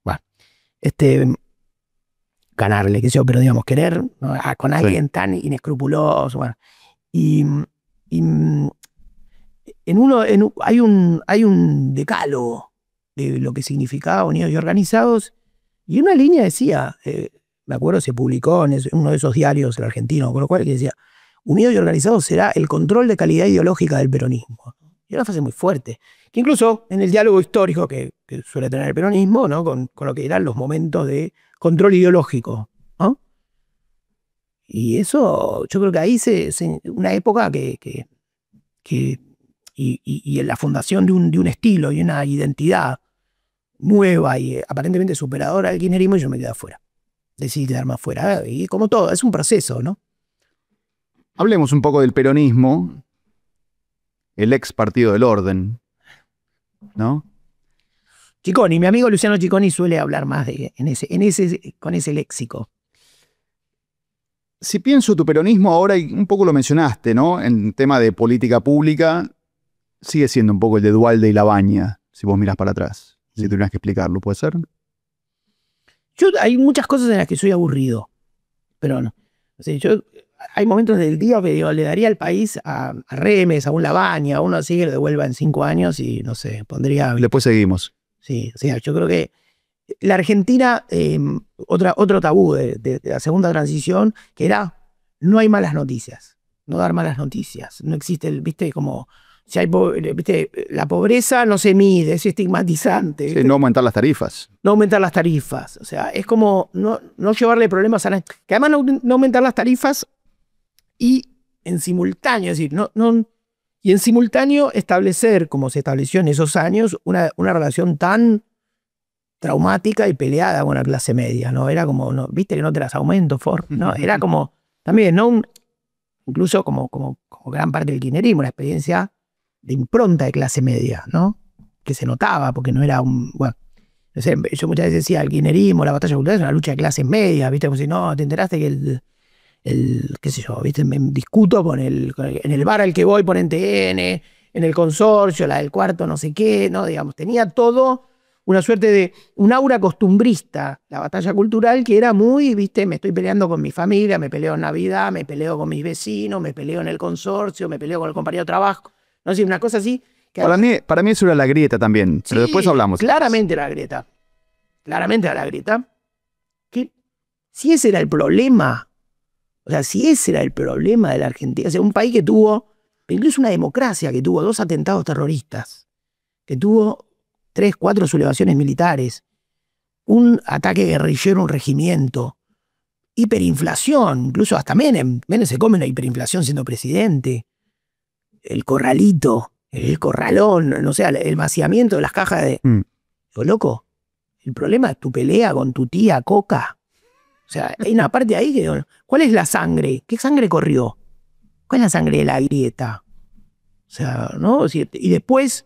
bueno, ganarle, qué sé yo, pero digamos, querer, ¿no?, con alguien sí, tan inescrupuloso, bueno. Y hay un decálogo de lo que significaba Unidos y Organizados, y una línea decía, me acuerdo, se publicó en uno de esos diarios, el argentino, con lo cual, que decía, Unidos y Organizados será el control de calidad ideológica del peronismo. Y era una frase muy fuerte, que incluso en el diálogo histórico que suele tener el peronismo, ¿no?, con lo que eran los momentos de control ideológico, ¿no? Y eso, yo creo que ahí una época y en la fundación de un estilo y una identidad nueva y aparentemente superadora del kirchnerismo, yo me quedé afuera. Decidí quedarme afuera. Y como todo, es un proceso, ¿no? Hablemos un poco del peronismo, el ex Partido del Orden, ¿no? Cicconi, mi amigo Luciano Cicconi suele hablar más con ese léxico. Si pienso tu peronismo ahora, y un poco lo mencionaste, ¿no?, en tema de política pública, sigue siendo un poco el de Duhalde y Labaña, si vos mirás para atrás. Si tuvieras que explicarlo, ¿puede ser? Hay muchas cosas en las que soy aburrido, pero no. O sea, hay momentos del día que digo, le daría el país a Remes, a un Lavagna, a uno así que lo devuelva en 5 años y no sé, pondría. Después seguimos. Sí, o sea, yo creo que la Argentina, otro tabú de la segunda transición, que era no hay malas noticias, no dar malas noticias. No existe, viste, como si hay, viste, la pobreza no se mide, es estigmatizante. Sí, no aumentar las tarifas. No aumentar las tarifas, o sea, es como no llevarle problemas a la gente. Que además no aumentar las tarifas y en simultáneo, es decir, y en simultáneo establecer, como se estableció en esos años, una relación tan traumática y peleada con la clase media, ¿no? Era como, no, viste que no te las aumento, Ford, ¿no? Era como, también, ¿no? Incluso como gran parte del kirchnerismo, una experiencia de impronta de clase media, ¿no? Que se notaba, porque no era bueno, no sé, yo muchas veces decía, el kirchnerismo, la batalla cultural es una lucha de clases medias, ¿viste? Como si, no, te enteraste que qué sé yo, ¿viste? Me discuto en el bar al que voy por NTN, en el consorcio, la del cuarto no sé qué, ¿no? Digamos, tenía todo una suerte de un aura costumbrista, la batalla cultural, que era muy, ¿viste? Me estoy peleando con mi familia, me peleo en Navidad, me peleo con mis vecinos, me peleo en el consorcio, me peleo con el compañero de trabajo, no sé, una cosa así. Que para mí eso era la grieta también, pero sí, después hablamos. Claramente era la grieta. Claramente era la grieta. Que si ese era el problema, o sea, si ese era el problema de la Argentina, o sea, un país que tuvo, incluso una democracia que tuvo 2 atentados terroristas, que tuvo 3, 4 sublevaciones militares, un ataque guerrillero a un regimiento, hiperinflación, incluso hasta Menem se come una hiperinflación siendo presidente, el corralito, el corralón, no sé, el vaciamiento de las cajas de... Yo, loco, el problema es tu pelea con tu tía Coca. O sea, hay una parte ahí que... ¿Cuál es la sangre? ¿Qué sangre corrió? ¿Cuál es la sangre de la grieta? O sea, ¿no? Y después,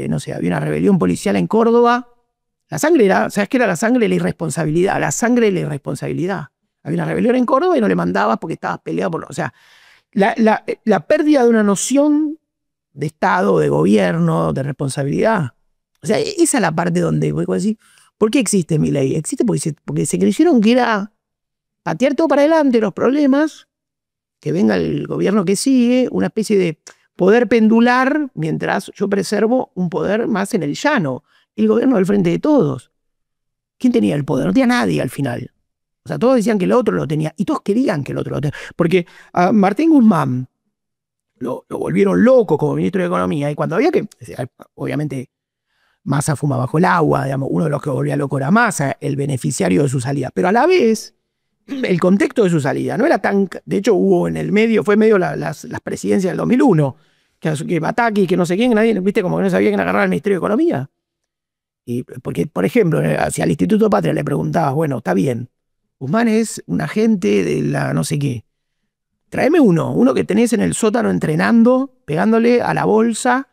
no sé, había una rebelión policial en Córdoba. La sangre era, ¿sabes qué era la sangre? La irresponsabilidad. La sangre de la irresponsabilidad. Había una rebelión en Córdoba y no le mandabas porque estabas peleado por... O sea, la pérdida de una noción de Estado, de gobierno, de responsabilidad. O sea, esa es la parte donde voy a decir, ¿por qué existe Milei? Existe porque se creyeron que era patear todo para adelante los problemas, que venga el gobierno que sigue, una especie de poder pendular mientras yo preservo un poder más en el llano. El gobierno del frente de todos. ¿Quién tenía el poder? No tenía nadie al final. O sea, todos decían que el otro lo tenía y todos querían que el otro lo tenía. Porque a Martín Guzmán lo volvieron loco como ministro de Economía y cuando había que, obviamente, Massa fuma bajo el agua, digamos, uno de los que volvía loco era Massa, el beneficiario de su salida. Pero a la vez, el contexto de su salida no era tan... De hecho, hubo en el medio, fue medio las presidencias del 2001, que Bataki, que no sé quién, nadie, viste, como que no sabía quién agarrar el Ministerio de Economía. Y porque, por ejemplo, si al Instituto Patria le preguntabas, bueno, está bien, Guzmán es un agente de la no sé qué. Tráeme uno que tenés en el sótano entrenando, pegándole a la bolsa,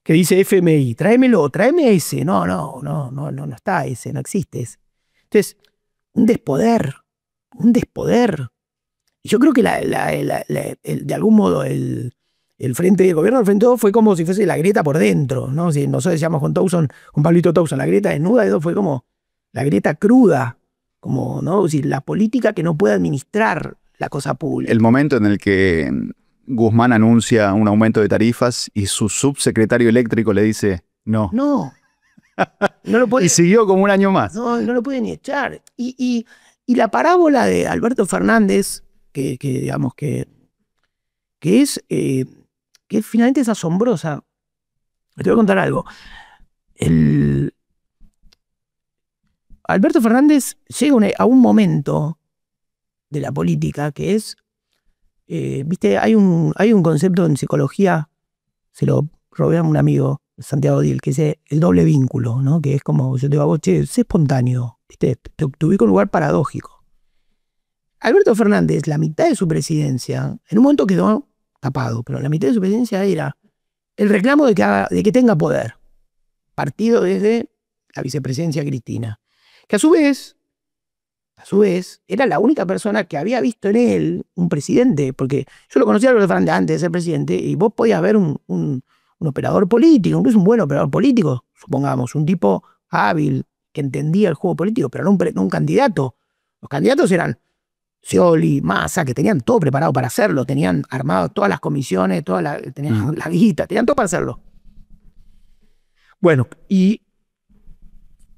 que dice FMI. Tráeme ese. No está ese, no existe ese. Entonces, un despoder. Y yo creo que de algún modo el frente de gobierno, el frente de todo, fue como si fuese la grieta por dentro, ¿no? Si nosotros decíamos con Pablito Tauson, la grieta desnuda, eso fue como la grieta cruda, como, ¿no? Es decir, la política que no puede administrar la cosa pública. El momento en el que Guzmán anuncia un aumento de tarifas y su subsecretario eléctrico le dice no. No lo puede, y siguió como un año más. No lo puede ni echar. Y la parábola de Alberto Fernández, digamos que finalmente es asombrosa. Te voy a contar algo. Alberto Fernández llega a un momento de la política que es, viste, hay un concepto en psicología, se lo robé a un amigo, Santiago Diel, que es el doble vínculo, ¿no? Que es como, yo te digo a vos, che, sé espontáneo, viste, te ubico en un lugar paradójico. Alberto Fernández, la mitad de su presidencia, en un momento quedó tapado, pero la mitad de su presidencia era el reclamo de que tenga poder, partido desde la vicepresidencia Cristina, que a su vez, era la única persona que había visto en él un presidente, porque yo lo conocía a Alberto Fernández antes de ser presidente, y vos podías ver un operador político, incluso un buen operador político, supongamos, un tipo hábil, que entendía el juego político, pero no un candidato. Los candidatos eran Scioli, Massa, que tenían todo preparado para hacerlo, tenían armado todas las comisiones, tenían la guita, tenían todo para hacerlo. Bueno,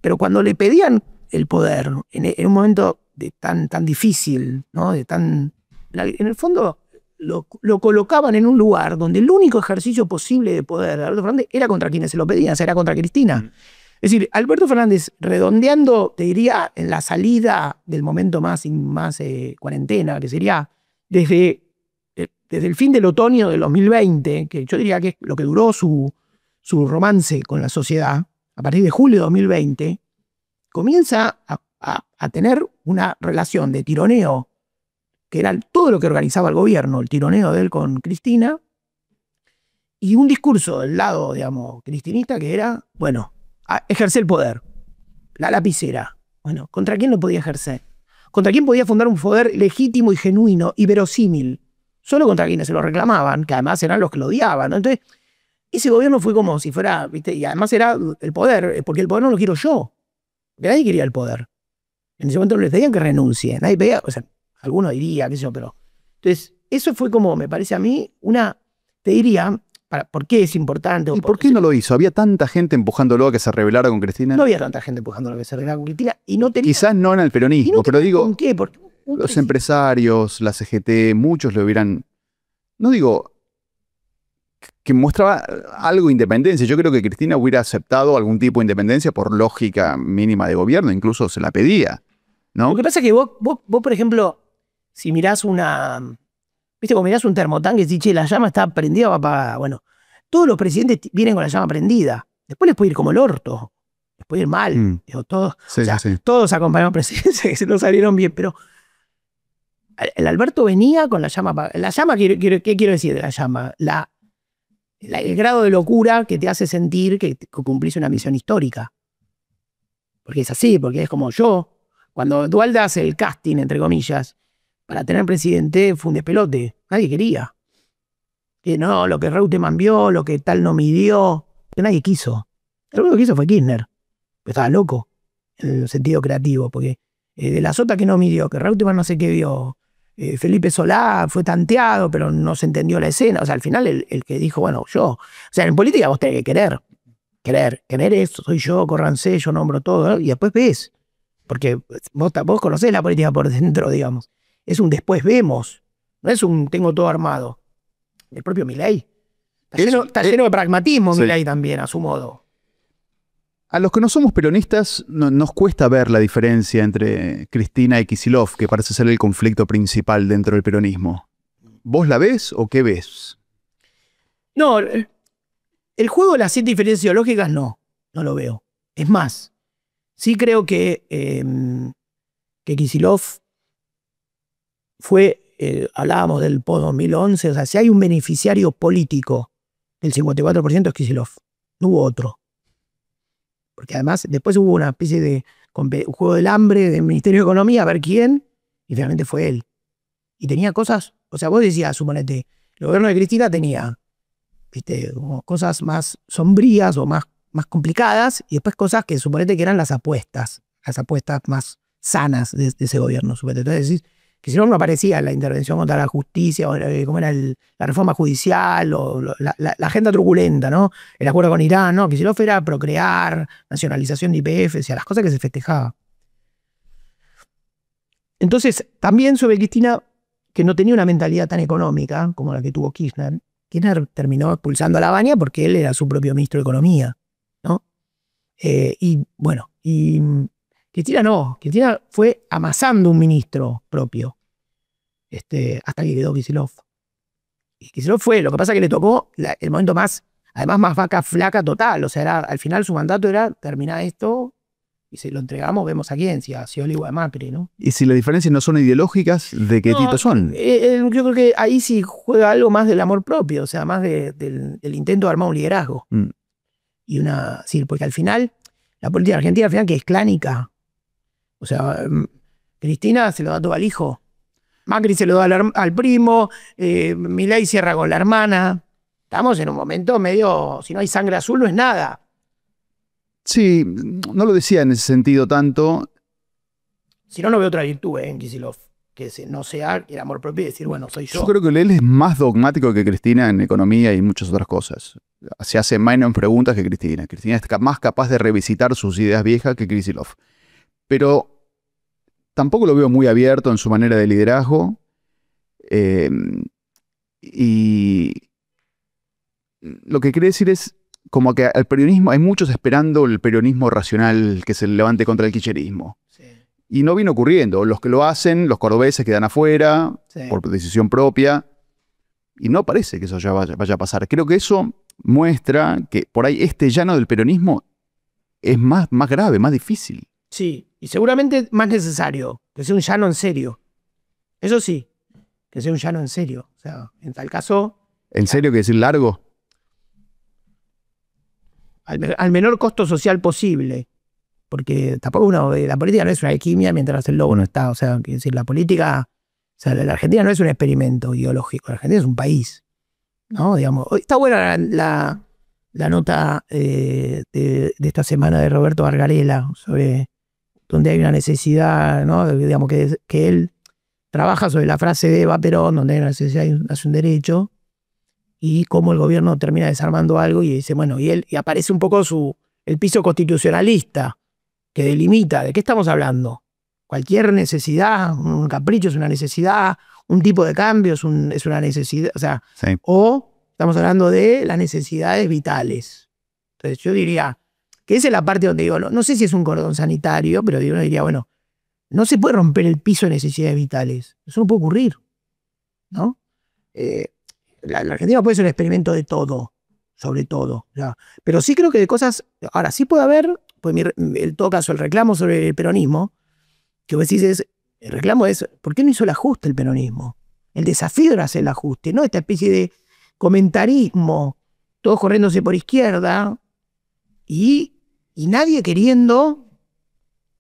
pero cuando le pedían el poder, en un momento tan difícil, ¿no? En el fondo lo colocaban en un lugar donde el único ejercicio posible de poder de Alberto Fernández era contra quienes se lo pedían, o sea, era contra Cristina. Es decir, Alberto Fernández, redondeando, te diría, en la salida del momento más cuarentena, que sería desde el fin del otoño del 2020, que yo diría que es lo que duró su romance con la sociedad, a partir de julio de 2020, comienza a tener una relación de tironeo, que era todo lo que organizaba el gobierno, el tironeo de él con Cristina, y un discurso del lado, digamos, cristinista, que era, bueno, ejercer el poder, la lapicera. Bueno, ¿contra quién lo podía ejercer? ¿Contra quién podía fundar un poder legítimo y genuino y verosímil? Solo contra quienes se lo reclamaban, que además eran los que lo odiaban, ¿no? Entonces, ese gobierno fue como si fuera, ¿viste? Y además era el poder, porque el poder no lo quiero yo. Porque nadie quería el poder. En ese momento les pedían que renuncie. Nadie pedía, o sea, alguno diría, qué sé yo, pero... Entonces, eso fue como, me parece a mí, te diría, ¿por qué es importante? ¿Y por qué no lo hizo? ¿Había tanta gente empujándolo a que se rebelara con Cristina? No había tanta gente empujándolo a que se rebelara con Cristina y no tenía... Quizás no en el peronismo, pero digo... ¿Con qué? Porque los empresarios, la CGT, muchos le hubieran... No digo que mostraba algo de independencia. Yo creo que Cristina hubiera aceptado algún tipo de independencia por lógica mínima de gobierno, incluso se la pedía, ¿no? Lo que pasa es que vos, por ejemplo, si mirás ¿viste? Como mirás un termotanque y decís, che, la llama está prendida o apagada. Bueno, todos los presidentes vienen con la llama prendida. Después les puede ir como el orto. Les puede ir mal. Digo, todos, sí, o sea, sí. Todos acompañaron presidencia que se nos salieron bien, pero el Alberto venía con la llama apagada. La llama, ¿qué quiero decir de la llama? El grado de locura que te hace sentir que cumplís una misión histórica. Porque es así, porque es como yo. Cuando Dualde hace el casting, entre comillas, para tener presidente, fue un despelote. Nadie quería. Que no, lo que Reutemann vio, lo que tal no midió, que nadie quiso. El único que quiso fue Kirchner. Pero estaba loco, en el sentido creativo, porque de la sota que no midió, que Reutemann no sé qué vio, Felipe Solá fue tanteado, pero no se entendió la escena. O sea, al final el que dijo, bueno, yo. O sea, en política vos tenés que querer esto, soy yo, córranse, yo nombro todo, ¿no? Y después ves. Porque vos conocés la política por dentro, digamos. Es un después vemos. No es un tengo todo armado. El propio Milei. Está lleno de pragmatismo, sí. Milei también, a su modo. A los que no somos peronistas nos cuesta ver la diferencia entre Cristina y Kicillof, que parece ser el conflicto principal dentro del peronismo. ¿Vos la ves o qué ves? No, el juego de las 7 diferencias ideológicas no lo veo. Es más, sí creo que Kicillof fue, hablábamos del post-2011, o sea, si hay un beneficiario político del 54% es Kicillof, no hubo otro. Porque además después hubo una especie de un juego del hambre del Ministerio de Economía, a ver quién, y finalmente fue él. Y tenía cosas, o sea, vos decías, suponete, el gobierno de Cristina tenía, ¿viste? Como cosas más sombrías o más complicadas, y después cosas que suponete que eran las apuestas más sanas de ese gobierno. Suponete. Entonces decís, que si no aparecía la intervención contra la justicia, o cómo era la reforma judicial, o la agenda truculenta, ¿no? El acuerdo con Irán, ¿no? Que si no fuera procrear, nacionalización de YPF, o sea, las cosas que se festejaban. Entonces, también sobre Cristina, que no tenía una mentalidad tan económica como la que tuvo Kirchner, Kirchner terminó expulsando a Lavagna porque él era su propio ministro de Economía, ¿no? Y bueno, Cristina no. Cristina fue amasando un ministro propio hasta que quedó Kicillof. Y Kicillof fue, lo que pasa es que le tocó el momento más vaca flaca total. O sea, al final su mandato era terminar esto y si lo entregamos vemos a quién, si a Scioli o a Macri, ¿no? Y si las diferencias no son ideológicas, ¿de qué tipo son? Yo creo que ahí sí juega algo más del amor propio, o sea, más del intento de armar un liderazgo. Y sí, porque al final, la política argentina al final que es clánica. O sea, Cristina se lo da todo al hijo. Macri se lo da al primo. Milei cierra con la hermana. Estamos en un momento medio... Si no hay sangre azul, no es nada. Sí, no lo decía en ese sentido tanto. Si no, no veo otra virtud en Kicillof. no sea el amor propio y decir, bueno, soy yo. Yo creo que él es más dogmático que Cristina en economía y muchas otras cosas. Se hace menos preguntas que Cristina. Cristina es más capaz de revisitar sus ideas viejas que Kicillof. Pero tampoco lo veo muy abierto en su manera de liderazgo. Y lo que quiere decir es como que al peronismo, hay muchos esperando el peronismo racional que se levante contra el kirchnerismo. Sí. Y no viene ocurriendo. Los que lo hacen, los cordobeses quedan afuera, Sí. por decisión propia. Y no parece que eso ya vaya a pasar. Creo que eso muestra que por ahí este llano del peronismo es más grave, más difícil. Sí, y seguramente más necesario, que sea un llano en serio. Eso sí, que sea un llano en serio. O sea, en tal caso, ¿En serio que decir largo? al menor costo social posible. Porque tampoco la política no es una alquimia mientras el lobo no está. O sea, quiero decir, la política, o sea, la Argentina no es un experimento ideológico, la Argentina es un país, ¿no? Digamos, está buena la nota de esta semana de Roberto Bargarella sobre donde hay una necesidad, ¿no? Digamos que él trabaja sobre la frase de Eva Perón, donde hay una necesidad y hace un derecho, y cómo el gobierno termina desarmando algo y dice, bueno, y aparece un poco el piso constitucionalista que delimita de qué estamos hablando. Cualquier necesidad, un capricho es una necesidad, un tipo de cambio es una necesidad, o sea, Sí. o estamos hablando de las necesidades vitales. Entonces yo diría que esa es la parte donde digo, no sé si es un cordón sanitario, pero uno diría, bueno, no se puede romper el piso de necesidades vitales. Eso no puede ocurrir, ¿no? La Argentina puede ser un experimento de todo, sobre todo. ¿Ya? Pero sí creo que de cosas, ahora sí puede haber, pues en todo caso el reclamo sobre el peronismo, que vos decís el reclamo es, ¿por qué no hizo el ajuste el peronismo? El desafío era hacer el ajuste, no esta especie de comentarismo, todos corriéndose por izquierda y nadie queriendo,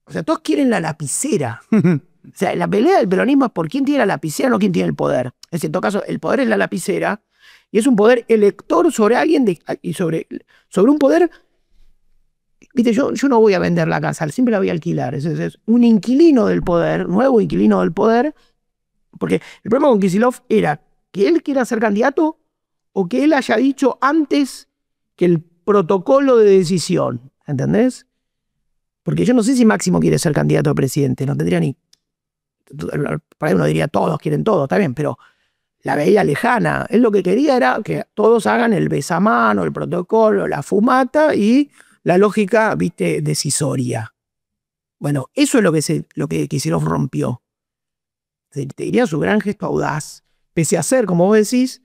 o sea, todos quieren la lapicera. O sea, la pelea del peronismo es por quién tiene la lapicera, no quién tiene el poder. Es decir, en todo caso, el poder es la lapicera y es un poder elector sobre alguien y sobre un poder. Viste, yo no voy a vender la casa, siempre la voy a alquilar. Es un inquilino del poder, nuevo inquilino del poder, porque el problema con Kicillof era que él quiera ser candidato o que él haya dicho antes que el protocolo de decisión, ¿entendés? Porque yo no sé si Máximo quiere ser candidato a presidente, no tendría ni... Por ahí uno diría todos quieren todo, está bien, pero la veía lejana. Él lo que quería era que todos hagan el besamano, el protocolo, la fumata y la lógica, viste, decisoria. Bueno, eso es lo que Kicillof rompió. Te diría su gran gesto audaz, pese a ser, como vos decís,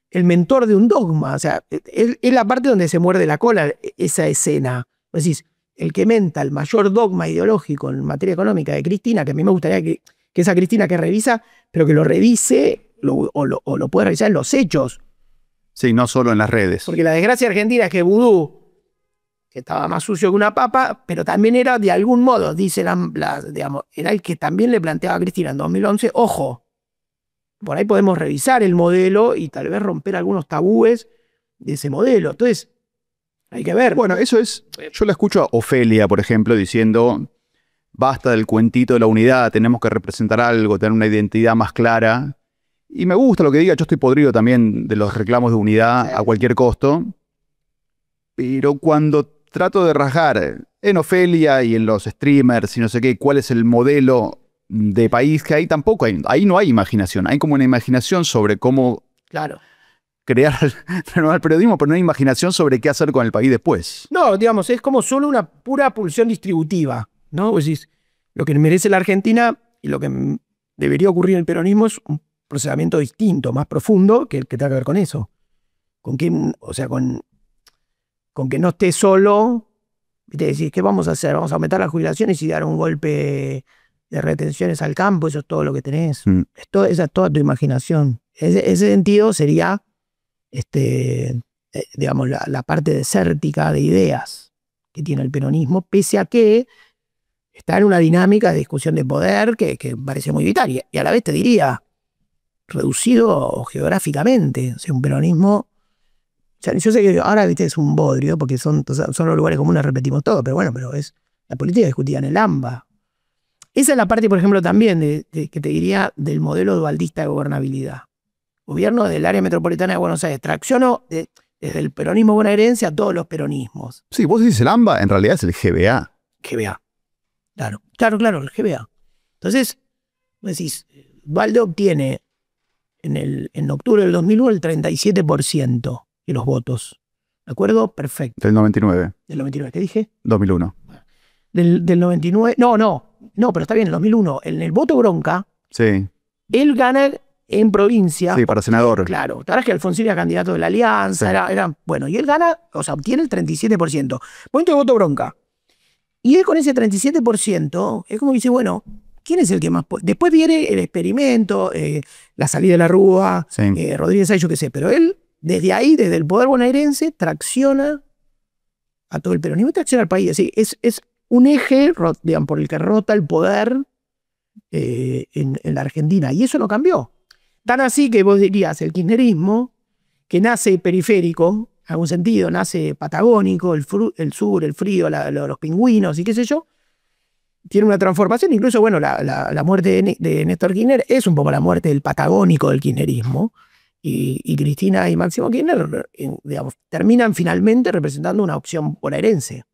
el mentor de un dogma. O sea, es la parte donde se muerde la cola esa escena. Vos decís, el que menta el mayor dogma ideológico en materia económica de Cristina, que a mí me gustaría que esa Cristina que revisa, pero que lo revise o lo puede revisar en los hechos. Sí, no solo en las redes. Porque la desgracia argentina es que Vudú, que estaba más sucio que una papa, pero también era de algún modo, dice digamos, era el que también le planteaba a Cristina en 2011, ojo, por ahí podemos revisar el modelo y tal vez romper algunos tabúes de ese modelo. Entonces, hay que ver. Bueno, eso es... Yo la escucho a Ofelia, por ejemplo, diciendo, basta del cuentito de la unidad, tenemos que representar algo, tener una identidad más clara. Y me gusta lo que diga, yo estoy podrido también de los reclamos de unidad a cualquier costo. Pero cuando trato de rajar en Ofelia y en los streamers y no sé qué, cuál es el modelo de país que hay, tampoco hay. Ahí no hay imaginación. Hay como una imaginación sobre cómo crear, renovar el periodismo, pero no hay imaginación sobre qué hacer con el país después. No, digamos, es como solo una pura pulsión distributiva, ¿no? Vos decís, lo que merece la Argentina y lo que debería ocurrir en el peronismo es un procesamiento distinto, más profundo, que tenga que ver con eso. Con que, o sea, con que no esté solo, ¿viste? Decís, ¿qué vamos a hacer? Vamos a aumentar las jubilaciones y dar un golpe de retenciones al campo, eso es todo lo que tenés. Esa es toda tu imaginación. Ese sentido sería, digamos, la parte desértica de ideas que tiene el peronismo, pese a que está en una dinámica de discusión de poder que parece muy vital. Y a la vez te diría, reducido geográficamente. O sea, un peronismo... O sea, yo sé que ahora, viste, es un bodrio, porque son los lugares comunes, repetimos todo, pero bueno, pero es la política discutida en el AMBA. Esa es la parte, por ejemplo, también que te diría del modelo dualdista de gobernabilidad. Gobierno del área metropolitana de Buenos Aires. Tracciono desde el peronismo bonaerense a todos los peronismos. Sí, vos decís el AMBA, en realidad es el GBA. GBA. Claro, el GBA. Entonces, vos decís, Dualde obtiene en octubre del 2001 el 37% de los votos. ¿De acuerdo? Perfecto. Del 99. Del 99, ¿qué dije? 2001. Del 99, no, pero está bien, el 2001. En el voto bronca, Sí. él gana en provincia. Sí, para senador. Claro, la verdad es que Alfonsín era candidato de la Alianza, Sí. bueno, y él gana, o sea, obtiene el 37%. Momento de voto bronca. Y él con ese 37%, es como que dice, bueno, ¿quién es el que más puede? Después viene el experimento, la salida de la Rúa, Sí. Rodríguez Ay, yo qué sé, pero él, desde ahí, desde el poder bonaerense, tracciona a todo el peronismo y tracciona al país. Así, es un eje, digamos, por el que rota el poder en la Argentina. Y eso no cambió. Tan así que vos dirías, el kirchnerismo, que nace periférico, en algún sentido, nace patagónico, el sur, el frío, los pingüinos y qué sé yo, tiene una transformación. Incluso, bueno, la muerte de Néstor Kirchner es un poco la muerte del patagónico del kirchnerismo. Y Cristina y Máximo Kirchner, digamos, terminan finalmente representando una opción bonaerense,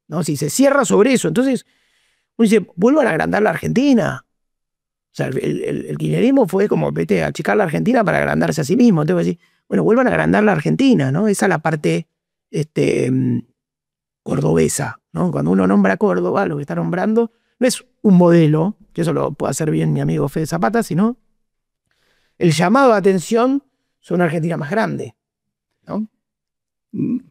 ¿no? Si se cierra sobre eso, entonces uno dice, vuelvan a agrandar la Argentina. O sea, el kirchnerismo fue como, vete, achicar la Argentina para agrandarse a sí mismo. Entonces, decir, bueno, vuelvan a agrandar la Argentina, ¿no? Esa es la parte cordobesa, ¿no? Cuando uno nombra Córdoba, lo que está nombrando no es un modelo, que eso lo puede hacer bien mi amigo Fede Zapata, sino el llamado de atención sobre una Argentina más grande, ¿no?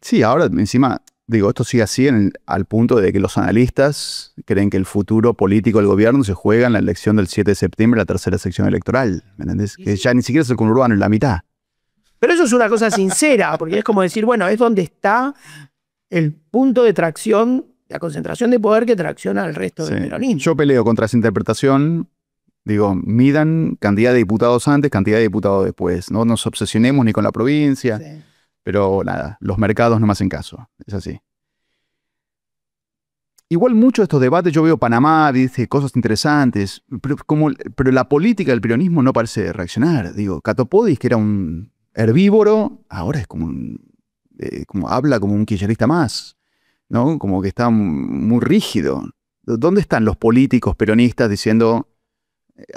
Sí, ahora encima, digo, esto sigue así al punto de que los analistas creen que el futuro político del gobierno se juega en la elección del 7 de septiembre, la tercera sección electoral, ¿me entendés? Que ya ni siquiera es el conurbano, en la mitad. Pero eso es una cosa sincera, porque es como decir, bueno, es donde está el punto de tracción, la concentración de poder que tracciona al resto del peronismo. Yo peleo contra esa interpretación. Digo, midan cantidad de diputados antes, cantidad de diputados después. No nos obsesionemos ni con la provincia. Sí. Pero nada, los mercados no me hacen caso. Es así. Igual muchos de estos debates, yo veo Panamá, dice cosas interesantes, pero la política del peronismo no parece reaccionar. Digo, Catopodis, que era un herbívoro, ahora es como habla como un kirchnerista más, ¿no? Como que está muy rígido. ¿Dónde están los políticos peronistas diciendo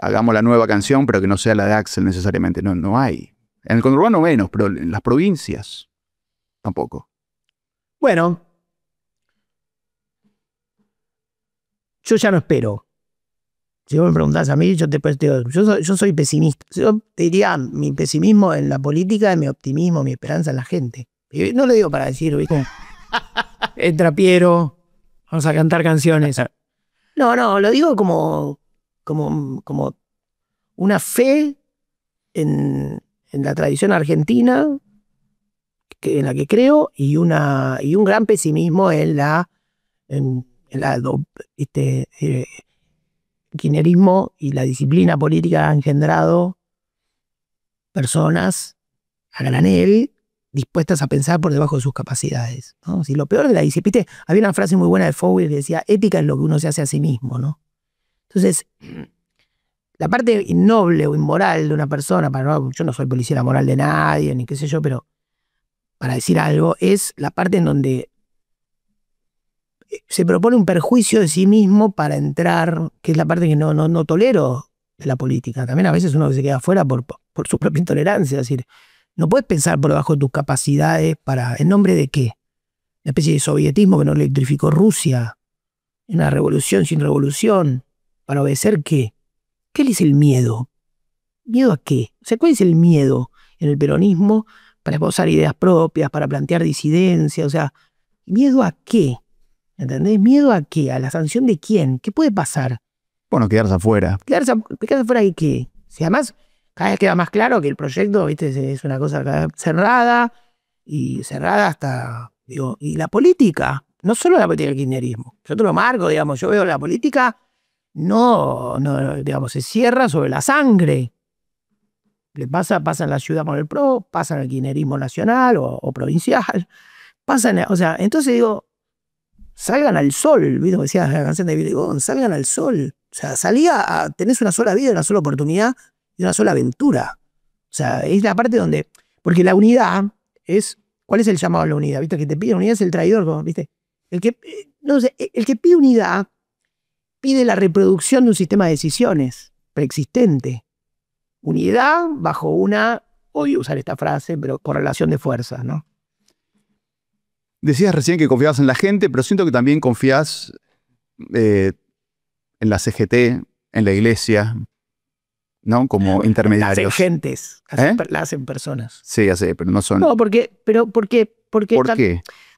hagamos la nueva canción, pero que no sea la de Axel necesariamente? No hay. En el conurbano menos, pero en las provincias tampoco. Bueno, yo ya no espero. Si vos me preguntás a mí, yo soy pesimista. Yo te diría mi pesimismo en la política, mi optimismo, mi esperanza en la gente. Y no lo digo para decir, ¿viste? Entra Piero, vamos a cantar canciones. No, lo digo como una fe en la tradición argentina en la que creo y un gran pesimismo en el kirchnerismo y la disciplina política ha engendrado personas a granel dispuestas a pensar por debajo de sus capacidades, ¿no? Si lo peor de la disciplina, había una frase muy buena de Fowler que decía, ética es lo que uno se hace a sí mismo, ¿no? Entonces, la parte innoble o inmoral de una persona, yo no soy policía moral de nadie, ni qué sé yo, pero para decir algo, es la parte en donde se propone un perjuicio de sí mismo para entrar, que es la parte que no tolero de la política. También a veces uno se queda afuera por su propia intolerancia, es decir, no puedes pensar por debajo de tus capacidades ¿en nombre de qué? Una especie de sovietismo que no electrificó Rusia, una revolución sin revolución, ¿para obedecer qué? ¿Qué es el miedo? ¿Miedo a qué? O sea, ¿cuál es el miedo en el peronismo para esbozar ideas propias, para plantear disidencia? O sea, ¿miedo a qué? ¿Entendés? ¿Miedo a qué? ¿A la sanción de quién? ¿Qué puede pasar? Bueno, quedarse afuera. ¿Quedarse afuera de qué? Si además cada vez queda más claro que el proyecto, ¿viste? Es una cosa cerrada hasta, digo, y la política, no solo la política del kirchnerismo. Yo te lo marco, digamos, yo veo la política digamos, se cierra sobre la sangre. Le pasa en la ciudad con el PRO, pasa en el kirchnerismo nacional o provincial, o sea, entonces digo, salgan al sol, ¿viste? Como decía la canción de Billy Bond, salgan al sol. sea, tenés una sola vida, una sola oportunidad y una sola aventura. O sea, es la parte donde... Porque la unidad es... ¿Cuál es el llamado a la unidad? ¿Viste? El que te pide unidad es el traidor, ¿viste? No sé, el que pide unidad pide la reproducción de un sistema de decisiones preexistente. Unidad bajo una... Voy a usar esta frase, pero correlación de fuerzas, ¿no? Decías recién que confiabas en la gente, pero siento que también confías en la CGT, en la iglesia, ¿no? Como intermediarios. Las hacen gentes, las hacen personas. Sí, ya sé, pero no son... No, ¿por qué? ¿Por qué?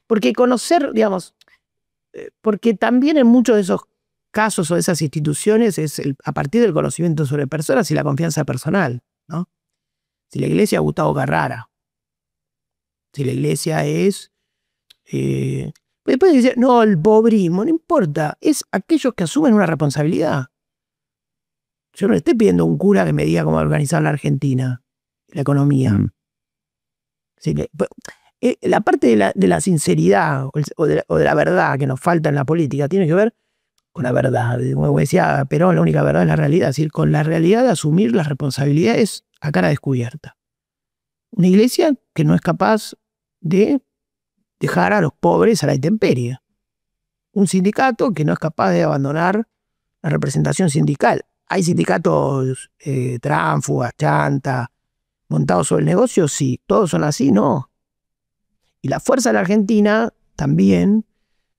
Porque conocer, digamos, porque también en muchos de esos casos o de esas instituciones es a partir del conocimiento sobre personas y la confianza personal, ¿no? Si la iglesia es Gustavo Carrara, si la iglesia es... después decir, no, el pobrismo, no importa, es aquellos que asumen una responsabilidad. Yo no le estoy pidiendo a un cura que me diga cómo organizar la Argentina, la economía. Así que, la parte de la sinceridad o de la verdad que nos falta en la política tiene que ver con la verdad. Como decía Perón, la única verdad es la realidad. Es decir, con la realidad de asumir las responsabilidades a cara descubierta. Una iglesia que no es capaz de dejar a los pobres a la intemperie. Un sindicato que no es capaz de abandonar la representación sindical. ¿Hay sindicatos tránfugas, chanta, montados sobre el negocio? Sí. ¿Todos son así? No. Y la fuerza de la Argentina también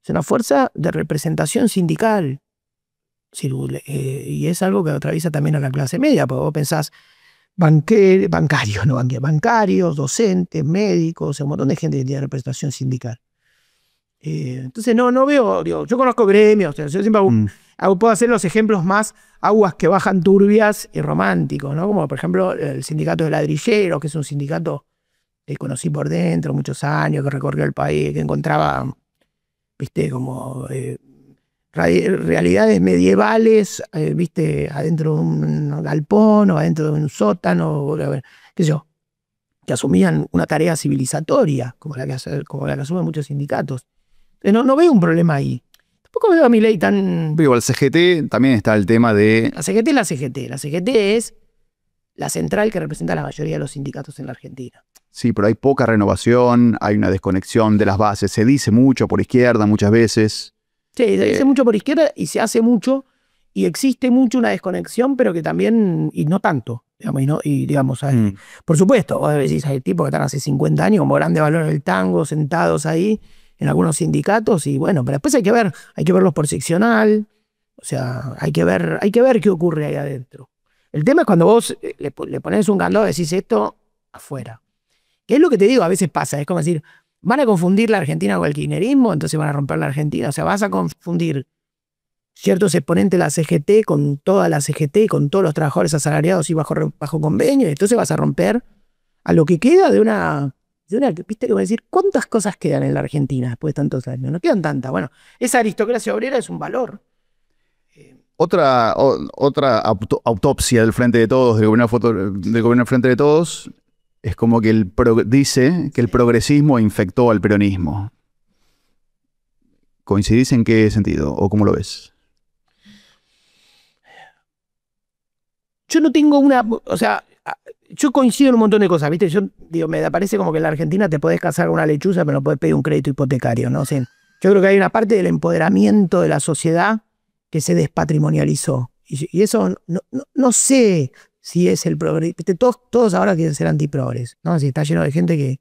es una fuerza de representación sindical. Y es algo que atraviesa también a la clase media, porque vos pensás bancarios, docentes, médicos, un montón de gente que tiene representación sindical. Entonces no veo, digo, yo conozco gremios, o sea, yo siempre puedo hacer los ejemplos más aguas que bajan turbias y románticos, ¿no? Como por ejemplo el sindicato de ladrilleros, que es un sindicato que conocí por dentro muchos años, que recorrió el país, que encontraba, viste, como realidades medievales, viste, adentro de un galpón o adentro de un sótano, qué sé yo, que asumían una tarea civilizatoria, como la que asumen muchos sindicatos. No veo un problema ahí. Tampoco veo a Milei tan... Digo, el CGT también está el tema de... La CGT es la CGT. La CGT es la central que representa a la mayoría de los sindicatos en la Argentina. Sí, pero hay poca renovación, hay una desconexión de las bases. Se dice mucho por izquierda muchas veces. Sí, se dice mucho por izquierda y se hace mucho y existe mucho una desconexión, pero que también, y no tanto, digamos, por supuesto, vos decís, hay tipos que están hace 50 años como grande valor del tango, sentados ahí en algunos sindicatos, y bueno, pero después hay que verlos por seccional, o sea, hay que ver qué ocurre ahí adentro. El tema es cuando vos le pones un candado y decís esto afuera. Que es lo que te digo, a veces pasa, es como decir, van a confundir la Argentina con el kirchnerismo, entonces van a romper la Argentina, o sea, vas a confundir ciertos exponentes de la CGT con toda la CGT, con todos los trabajadores asalariados y bajo convenio, y entonces vas a romper a lo que queda de una viste, que voy a decir, ¿cuántas cosas quedan en la Argentina después de tantos años? No quedan tantas. Bueno, esa aristocracia obrera es un valor. Otra autopsia del Frente de Todos, del gobierno Frente de Todos, es como que dice que el progresismo infectó al peronismo. ¿Coincidís en qué sentido? ¿O cómo lo ves? Yo no tengo o sea, yo coincido en un montón de cosas, ¿viste? Yo digo, me parece como que en la Argentina te podés casar con una lechuza, pero no podés pedir un crédito hipotecario, ¿no? O sea, yo creo que hay una parte del empoderamiento de la sociedad que se despatrimonializó. Y eso no sé si es el progreso. Todos ahora quieren ser antiprogres, ¿no? Si está lleno de gente que,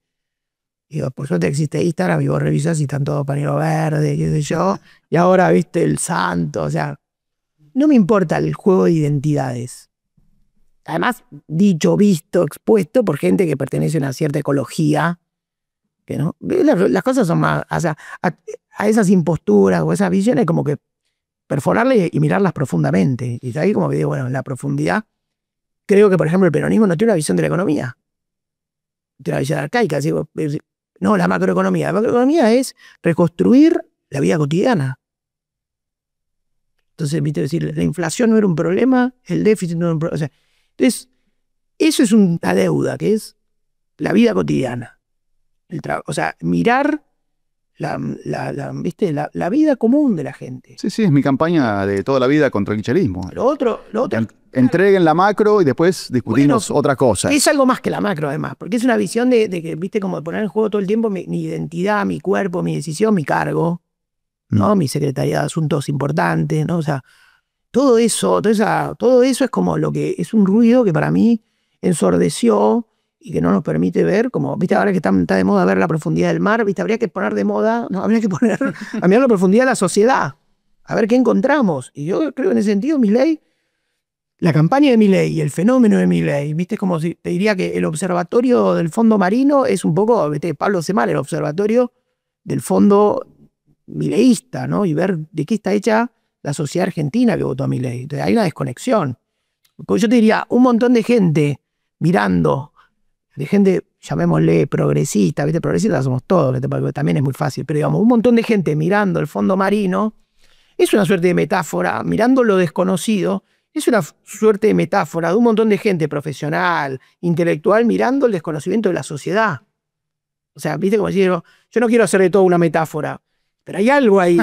digo, por suerte existe Instagram y vos revisás y están todos pañuelo verde, qué sé yo, y ahora, viste, el santo, o sea, no me importa el juego de identidades. Además, dicho, visto, expuesto por gente que pertenece a una cierta ecología, que no, las cosas son más, o sea, a esas imposturas o esas visiones como que perforarlas y mirarlas profundamente. Y ahí como que digo, bueno, en la profundidad, creo que por ejemplo el peronismo no tiene una visión de la economía. Tiene una visión arcaica. No, la macroeconomía. La macroeconomía es reconstruir la vida cotidiana. Entonces, viste, decir, la inflación no era un problema, el déficit no era un problema. O sea, entonces, eso es una deuda, que es la vida cotidiana. O sea, mirar ¿viste? La vida común de la gente. Sí, sí, es mi campaña de toda la vida contra el kirchnerismo. Lo otro Entreguen la macro y después discutimos otra cosa. es algo más que la macro, además, porque es una visión de que, viste, como de poner en juego todo el tiempo mi identidad, mi cuerpo, mi decisión, mi cargo, ¿no? Mi secretaría de asuntos importantes, ¿no? O sea, todo eso es como lo que es un ruido que para mí ensordeció y que no nos permite ver, como, viste, ahora que está de moda ver la profundidad del mar, viste, habría que poner de moda, no, habría que poner a mirar la profundidad de la sociedad, a ver qué encontramos. Y yo creo en ese sentido, Milei, la campaña de Milei y el fenómeno de Milei, viste, es como si te diría que el observatorio del fondo marino es un poco, viste, Pablo Semar, el observatorio del fondo mileísta, ¿no? Y ver de qué está hecha la sociedad argentina que votó a Milei. Entonces hay una desconexión. Porque yo te diría, un montón de gente mirando, de gente, llamémosle progresista, ¿viste? Progresistas somos todos, porque también es muy fácil, pero digamos, un montón de gente mirando el fondo marino es una suerte de metáfora, mirando lo desconocido, es una suerte de metáfora de un montón de gente profesional, intelectual, mirando el desconocimiento de la sociedad. O sea, ¿viste? Como decir, yo no quiero hacer de todo una metáfora, pero hay algo ahí.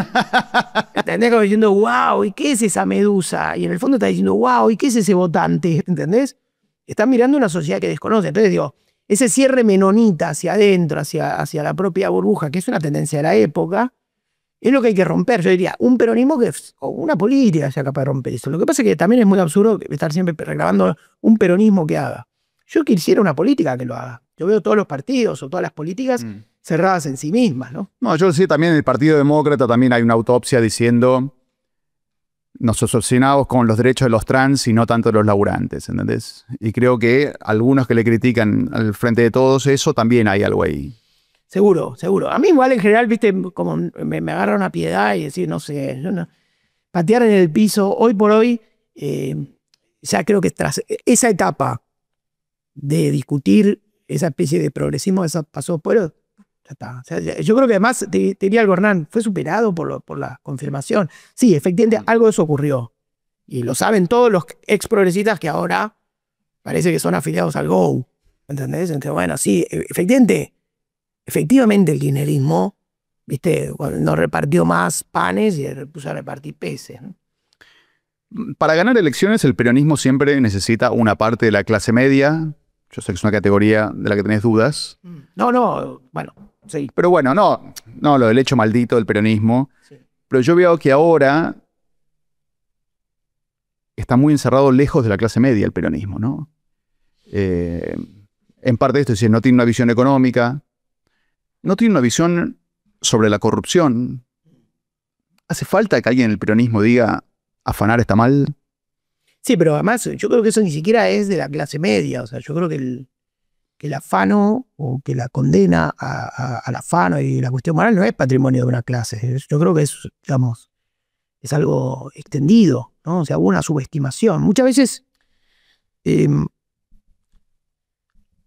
¿Entendés? Como diciendo, wow, ¿y qué es esa medusa? Y en el fondo está diciendo, wow, ¿y qué es ese votante? ¿Entendés? Están mirando una sociedad que desconoce. Entonces digo, ese cierre menonita hacia adentro, hacia la propia burbuja, que es una tendencia de la época, es lo que hay que romper. Yo diría, un peronismo o una política sea capaz de romper eso. Lo que pasa es que también es muy absurdo estar siempre reclamando un peronismo que haga. Yo quisiera una política que lo haga. Yo veo todos los partidos o todas las políticas cerradas en sí mismas, ¿no? No, yo decía también en el Partido Demócrata también hay una autopsia diciendo nos obsesionamos con los derechos de los trans y no tanto de los laburantes, ¿entendés? Y creo que algunos que le critican al frente de todos eso, también hay algo ahí. Seguro, seguro. A mí igual en general, viste, como me agarra una piedad y decir, no sé, patear en el piso, hoy por hoy, ya creo que tras esa etapa de discutir esa especie de progresismo, esa pasó por, ya está. O sea, yo creo que además, te diría algo, Hernán, fue superado por la confirmación. Sí, efectivamente, algo de eso ocurrió. Y lo saben todos los ex progresistas que ahora parece que son afiliados al GO. ¿Entendés? Entonces, bueno, sí, efectivamente el kirchnerismo, viste, no repartió más panes y puso a repartir peces, ¿no? Para ganar elecciones, el peronismo siempre necesita una parte de la clase media. Yo sé que es una categoría de la que tenés dudas. No, bueno, sí. Pero bueno, no lo del hecho maldito del peronismo. Sí. Pero yo veo que ahora está muy encerrado lejos de la clase media el peronismo, ¿no? En parte de esto es decir, no tiene una visión económica, no tiene una visión sobre la corrupción. ¿Hace falta que alguien en el peronismo diga afanar está mal? Sí, pero además yo creo que eso ni siquiera es de la clase media. O sea, yo creo que el afano o que la condena al afano y la cuestión moral no es patrimonio de una clase. Yo creo que es, digamos, es algo extendido, ¿no? O sea, hubo una subestimación. Muchas veces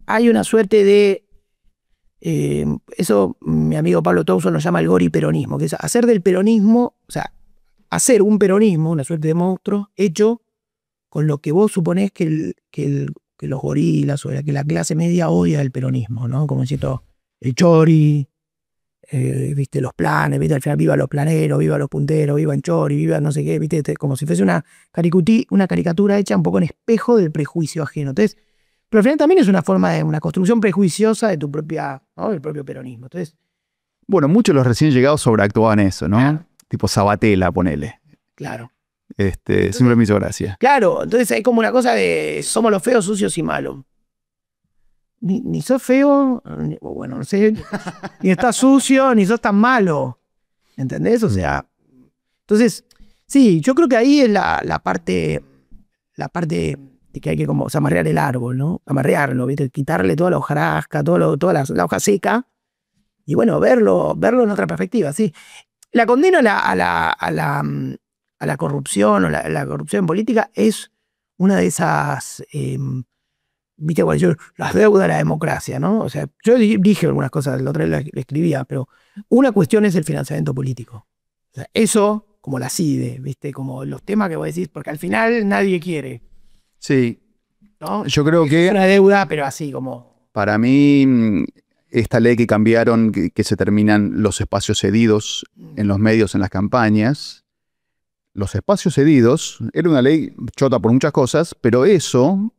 hay una suerte de eso mi amigo Pablo Tauson lo llama el goriperonismo, que es hacer del peronismo, o sea, hacer un peronismo, una suerte de monstruo, hecho con lo que vos suponés que los gorilas o que la clase media odia el peronismo, ¿no? Como diciendo, el chori, viste, los planes, viste, al final viva los planeros, viva los punteros, viva el chori, viva no sé qué, viste, como si fuese una caricatura hecha un poco en espejo del prejuicio ajeno. Entonces, pero al final también es una forma de una construcción prejuiciosa de tu propia, ¿no? Del propio peronismo. Entonces, bueno, muchos de los recién llegados sobreactuaban eso, ¿no? Claro. Tipo Sabatella, ponele. Claro. Siempre me hizo gracia. Claro, entonces hay como una cosa de somos los feos, sucios y malos. Ni sos feo, bueno, no sé, ni estás sucio, ni sos tan malo. ¿Entendés? O sea, entonces, sí, yo creo que ahí es la parte de que hay que como amarrear el árbol, ¿no? Amarrearlo, ¿viste? Quitarle toda la hojarasca, toda la hoja seca, y bueno, verlo en otra perspectiva, sí. La condena a la corrupción o la corrupción política es una de esas, viste, las deudas de la democracia, ¿no? O sea, yo dije algunas cosas, la otra vez le escribía, pero una cuestión es el financiamiento político. O sea, eso, como la CIDE, viste, como los temas que vos decís, porque al final nadie quiere. Sí, ¿no? Yo creo que... Es una deuda, pero así como... Para mí, esta ley que cambiaron, que se terminan los espacios cedidos en los medios, en las campañas. Los espacios cedidos era una ley chota por muchas cosas, pero eso,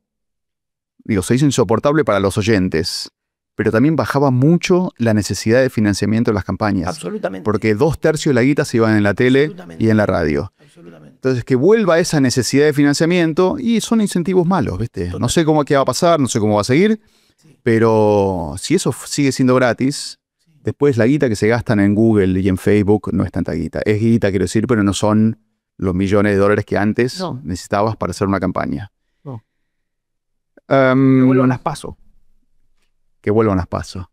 digo, se hizo insoportable para los oyentes, pero también bajaba mucho la necesidad de financiamiento de las campañas. Absolutamente. Porque 2/3 de la guita se iban en la tele y en la radio. Absolutamente. Entonces, que vuelva esa necesidad de financiamiento, y son incentivos malos, ¿viste? No sé qué va a pasar, no sé cómo va a seguir, pero si eso sigue siendo gratis, después la guita que se gastan en Google y en Facebook no es tanta guita. Es guita, quiero decir, pero no son los millones de dólares que antes necesitabas para hacer una campaña. No. Que vuelvan las PASO. Que vuelvan las PASO.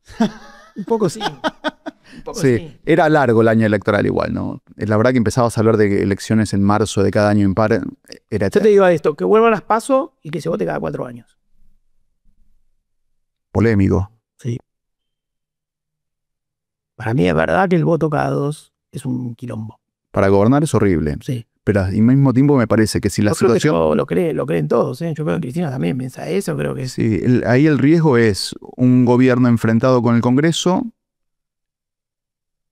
Un poco sí. Un poco sí. Era largo el año electoral igual, ¿no? La verdad que empezabas a hablar de elecciones en marzo de cada año impar. Era Yo te digo esto, que vuelvan las PASO y que se vote cada 4 años. Polémico. Sí. Para mí es verdad que el voto cada 2 es un quilombo. Para gobernar es horrible. Sí. Pero al mismo tiempo me parece que si la situación... Lo creen todos, ¿eh? Yo creo que Cristina también piensa eso, creo que sí. Ahí el riesgo es un gobierno enfrentado con el Congreso,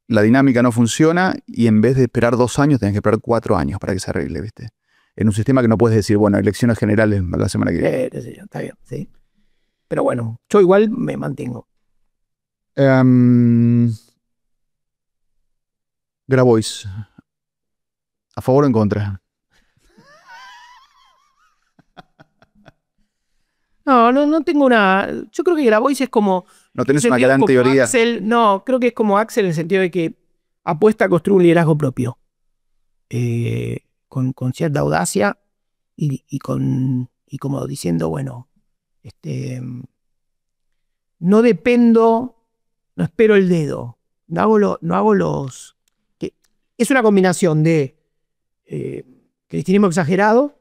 la dinámica no funciona y en vez de esperar 2 años tenés que esperar 4 años para que se arregle, ¿viste? En un sistema que no puedes decir, bueno, elecciones generales la semana que viene. Está bien, sí. Pero bueno, yo igual me mantengo. Grabois. ¿A favor o en contra? No tengo una... Yo creo que Grabois es como... ¿No tenés una gran teoría? Axel, no, creo que es como Axel en el sentido de que apuesta a construir un liderazgo propio. Con cierta audacia y como diciendo, bueno, no dependo, no espero el dedo, no hago los... Es una combinación de cristianismo exagerado,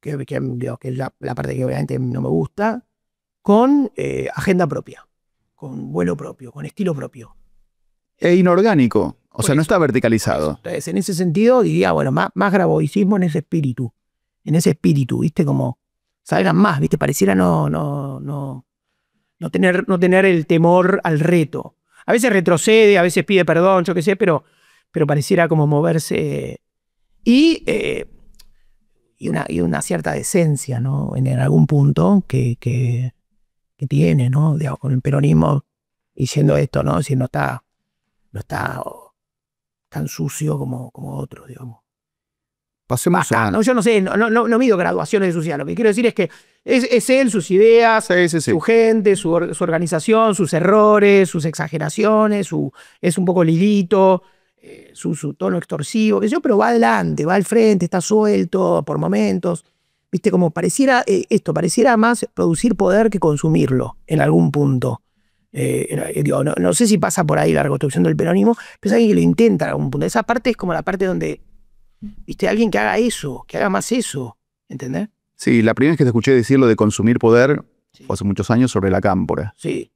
que es la parte que obviamente no me gusta, con agenda propia, con vuelo propio, con estilo propio. E inorgánico, o sea, no está verticalizado. Entonces, en ese sentido, diría, bueno, más graboicismo en ese espíritu, ¿viste? Como salgan más, ¿viste? Pareciera no tener el temor al reto. A veces retrocede, a veces pide perdón, yo qué sé, pero pareciera como moverse y una cierta decencia, ¿no? En algún punto que tiene, ¿no? Digamos, con el peronismo diciendo esto, ¿no? Si no está tan sucio como otros, digamos. Pasemos a... No, yo no sé, no mido graduaciones de suciedad. Lo que quiero decir es que es él, sus ideas, su gente, su organización, sus errores, sus exageraciones, es un poco lilito, su tono extorsivo, qué sé yo, pero va adelante, va al frente, está suelto por momentos. Viste, como pareciera más producir poder que consumirlo en algún punto. No sé si pasa por ahí la reconstrucción del peronismo, pero es alguien que lo intenta en algún punto. Esa parte es como la parte donde, viste, alguien que haga eso, que haga más eso, ¿entendés? Sí, la primera vez que te escuché decir lo de consumir poder fue hace muchos años sobre la Cámpora. Sí.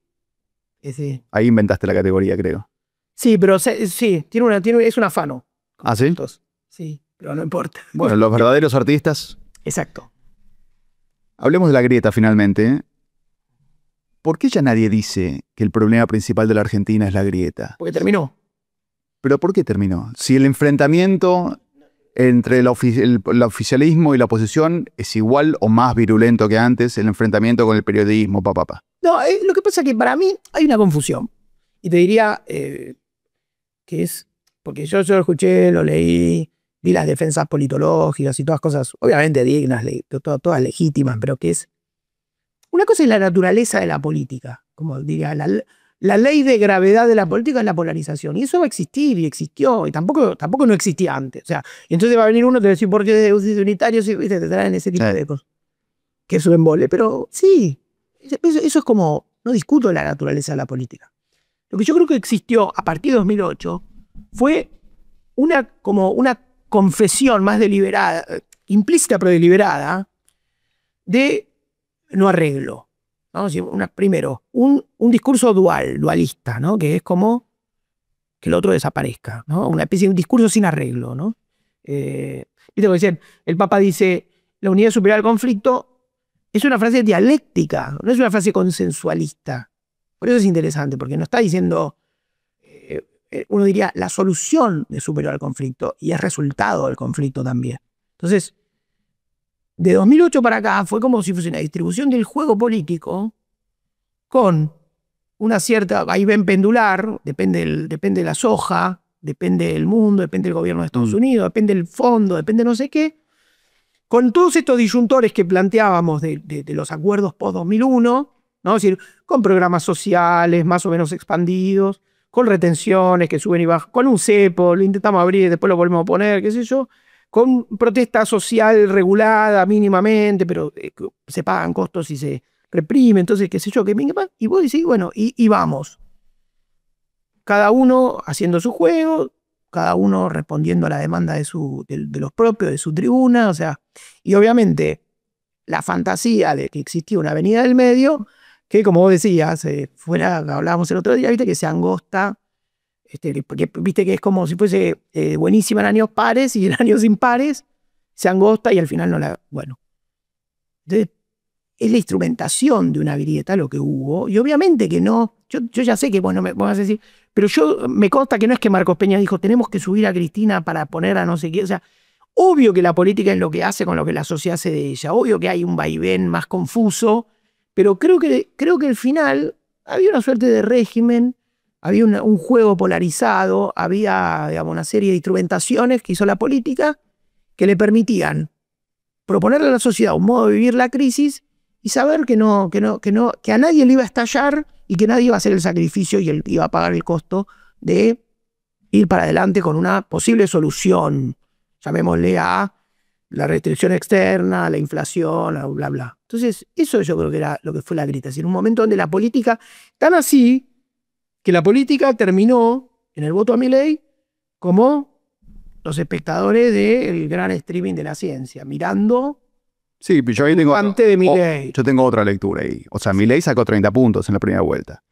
Ahí inventaste la categoría, creo. Sí, pero sí, es un afano. ¿Ah, sí? Sí, pero no importa. Bueno, los verdaderos artistas. Exacto. Hablemos de la grieta finalmente. ¿Por qué ya nadie dice que el problema principal de la Argentina es la grieta? Porque terminó. ¿Pero por qué terminó? Si el enfrentamiento entre el oficialismo y la oposición es igual o más virulento que antes, el enfrentamiento con el periodismo, No, lo que pasa es que para mí hay una confusión. Y te diría que es, porque yo lo escuché, lo leí, vi las defensas politológicas y todas cosas, obviamente dignas, todas legítimas, pero que es... Una cosa es la naturaleza de la política, como diría, la ley de gravedad de la política es la polarización, y eso va a existir, y existió, y tampoco no existía antes. O sea, y entonces va a venir uno y te va a decir, ¿por qué es unitario? Si te traen ese tipo de cosas. Que es un embole, pero sí, eso es como, no discuto la naturaleza de la política. Lo que yo creo que existió a partir de 2008 fue como una confesión más deliberada, implícita pero deliberada, de no arreglo, ¿no? Primero, un discurso dualista, ¿no? Que es como que el otro desaparezca, ¿no? Una especie de un discurso sin arreglo, ¿no? ¿Viste lo que dicen? El Papa dice, la unidad superior al conflicto es una frase dialéctica, no es una frase consensualista. Por eso es interesante, porque no está diciendo, uno diría, la solución es superior al conflicto y es resultado del conflicto también. Entonces, de 2008 para acá fue como si fuese una distribución del juego político con una cierta vaivén pendular, depende de la soja, depende del mundo, depende del gobierno de Estados Unidos, depende del fondo, depende no sé qué, con todos estos disyuntores que planteábamos de los acuerdos post-2001, ¿no? Es decir, con programas sociales más o menos expandidos, con retenciones que suben y bajan, con un cepo, lo intentamos abrir, después lo volvemos a poner, qué sé yo, con protesta social regulada mínimamente, pero se pagan costos y se reprime, entonces qué sé yo, y vos decís, bueno, y vamos. Cada uno haciendo su juego, cada uno respondiendo a la demanda de los propios, de su tribuna, o sea, y obviamente la fantasía de que existía una avenida del medio, que como vos decías, hablábamos el otro día, viste, que se angosta, porque viste que es como si fuese buenísima en años pares y en años impares, se angosta y al final no la... Bueno. Entonces, es la instrumentación de una grieta lo que hubo, y obviamente que no, yo ya sé que, bueno, me vas a decir, pero me consta que no es que Marcos Peña dijo, tenemos que subir a Cristina para poner a no sé qué, o sea, obvio que la política es lo que hace con lo que la sociedad hace de ella, obvio que hay un vaivén más confuso, pero creo que al final había una suerte de régimen, había un juego polarizado, había, digamos, una serie de instrumentaciones que hizo la política que le permitían proponerle a la sociedad un modo de vivir la crisis y saber que a nadie le iba a estallar y que nadie iba a hacer el sacrificio y él iba a pagar el costo de ir para adelante con una posible solución, llamémosle a la restricción externa, la inflación, bla, bla, bla. Entonces, eso yo creo que era lo que fue la grieta. Es decir, un momento donde la política, tan así, que la política terminó en el voto a Milei como los espectadores del gran streaming de la ciencia, mirando... Sí, yo ahí tengo, de Milei. Yo tengo otra lectura ahí. O sea, Milei sacó 30 puntos en la primera vuelta.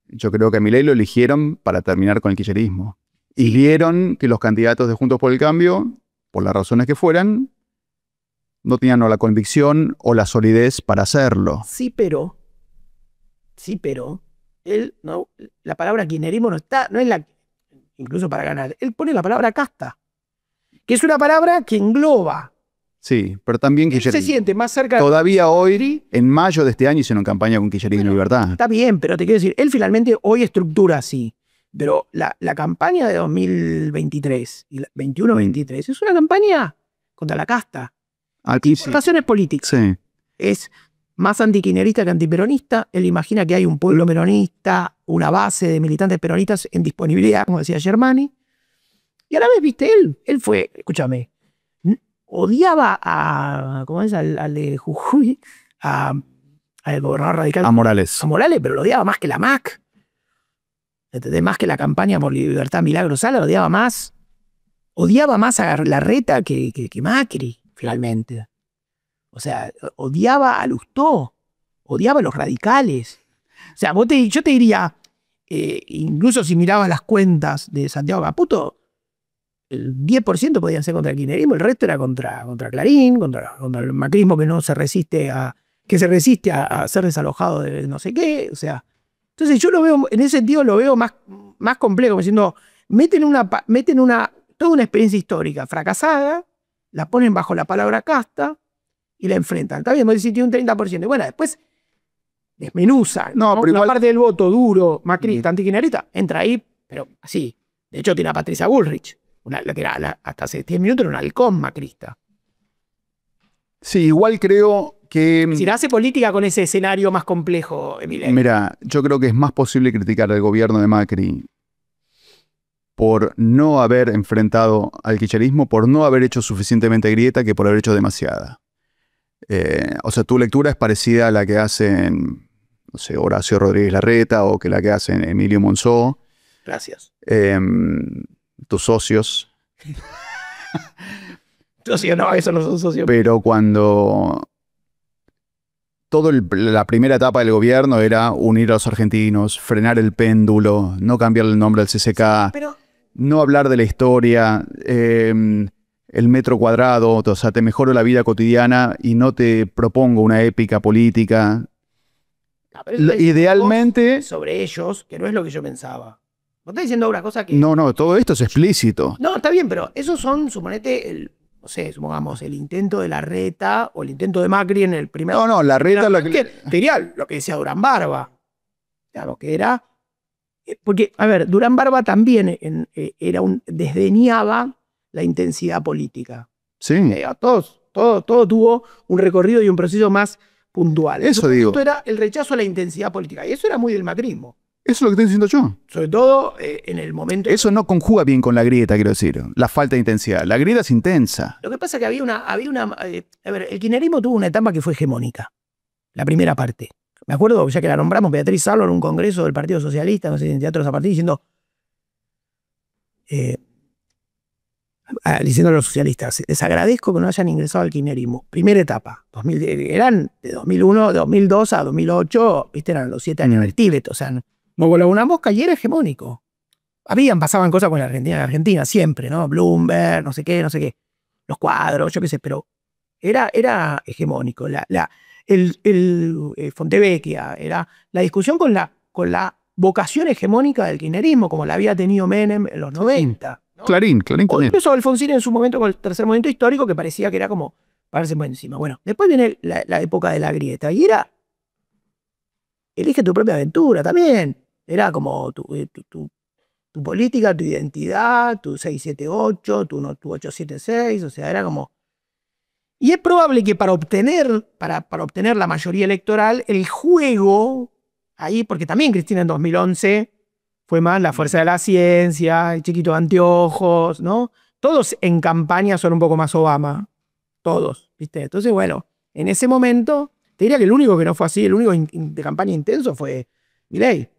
Yo creo que a Milei lo eligieron para terminar con el kirchnerismo. Y vieron que los candidatos de Juntos por el Cambio, por las razones que fueran, no tenían o la convicción o la solidez para hacerlo. Sí, pero él no, la palabra kirchnerismo no es la, incluso para ganar. Él pone la palabra casta, que es una palabra que engloba. Sí, pero también Kirchnerismo. Se siente más cerca. Todavía hoy, en mayo de este año, hicieron campaña con Kirchnerismo y Libertad. Está bien, pero te quiero decir, él finalmente hoy estructura así. Pero la campaña de 2023 y 21-23 es una campaña contra la casta. Aquí por razones políticas. Sí. Es más antiquinerista que antiperonista. Él imagina que hay un pueblo peronista, una base de militantes peronistas en disponibilidad, como decía Germani. Y a la vez, viste, él fue, escúchame, odiaba ¿cómo es? Al de Jujuy, al gobernador radical. A Morales. A Morales, pero lo odiaba más que la MAC. ¿Entendés? Más que la campaña por Libertad Milagro Sala, lo odiaba más. Odiaba más a Larreta que Macri, finalmente. O sea, odiaba a Lustó, odiaba a los radicales. O sea, yo te diría, incluso si mirabas las cuentas de Santiago Caputo, el 10% podían ser contra el kirchnerismo, el resto era contra Clarín, contra el macrismo que no se resiste a ser desalojado de no sé qué. O sea, entonces yo lo veo, en ese sentido lo veo más complejo, diciendo, meten toda una experiencia histórica fracasada, la ponen bajo la palabra casta y la enfrentan. Está bien, vos decís, tiene un 30%. Y bueno, después desmenuzan. No, pero igual... La parte del voto duro, macrista, antikirchnerista, entra ahí, pero así. De hecho, tiene a Patricia Bullrich, la que era hasta hace 10 minutos era un halcón macrista. Sí, igual creo que... Si hace política con ese escenario más complejo, Emilio. Mira, yo creo que es más posible criticar al gobierno de Macri por no haber enfrentado al kirchnerismo, por no haber hecho suficientemente grieta que por haber hecho demasiada. O sea, tu lectura es parecida a la que hacen, no sé, Horacio Rodríguez Larreta o que la que hacen Emilio Monzó. Gracias. Tus socios. Socios, no, eso no son socios. Pero cuando la primera etapa del gobierno era unir a los argentinos, frenar el péndulo, no cambiarle el nombre al CCK, pero... no hablar de la historia, el metro cuadrado, o sea, te mejoro la vida cotidiana y no te propongo una épica política. No, pero eso es Idealmente... sobre ellos, que no es lo que yo pensaba. Vos estás diciendo una cosa que... No, todo esto es explícito. No, está bien, pero esos son, suponete, no sé, supongamos, el intento de Larreta o el intento de Macri en el primer... No, Larreta... Te diría lo que decía Durán Barba. Claro, que era... Porque, a ver, Durán Barba también desdeñaba la intensidad política. Sí. Todo tuvo un recorrido y un proceso más puntual. Eso digo. Esto era el rechazo a la intensidad política. Y eso era muy del macrismo. Eso es lo que estoy diciendo yo. Sobre todo en el momento... Eso no conjuga bien con la grieta, quiero decir. La falta de intensidad. La grieta es intensa. Lo que pasa es que había una a ver, el kirchnerismo tuvo una etapa que fue hegemónica. La primera parte. Me acuerdo, ya que la nombramos, Beatriz Salo en un congreso del Partido Socialista, no sé, en Teatro Zapartí, diciendo a los socialistas, les agradezco que no hayan ingresado al kirchnerismo. Primera etapa. Eran de 2001, 2002 a 2008, ¿viste? Eran los 7 años del Tíbet. O sea, no voló una mosca y era hegemónico. Pasaban cosas con la Argentina siempre, ¿no? Bloomberg, no sé qué. Los cuadros, yo qué sé, pero era hegemónico. Fontevecchia, era la discusión con la vocación hegemónica del kirchnerismo, como la había tenido Menem en los 90. ¿no? Clarín O también. incluso Alfonsín en su momento con el tercer momento histórico, que parecía que era como pararse por encima. Bueno, después viene la época de la grieta, y era elige tu propia aventura también. Era como tu política, tu identidad, tu 678, tu 876, o sea, era como... Y es probable que para obtener la mayoría electoral, el juego, ahí, porque también Cristina en 2011 fue más la fuerza de la ciencia, el chiquito de anteojos, ¿no? Todos en campaña son un poco más Obama. Todos, ¿viste? Entonces, bueno, en ese momento, te diría que el único que no fue así, el único de campaña intenso fue Milei.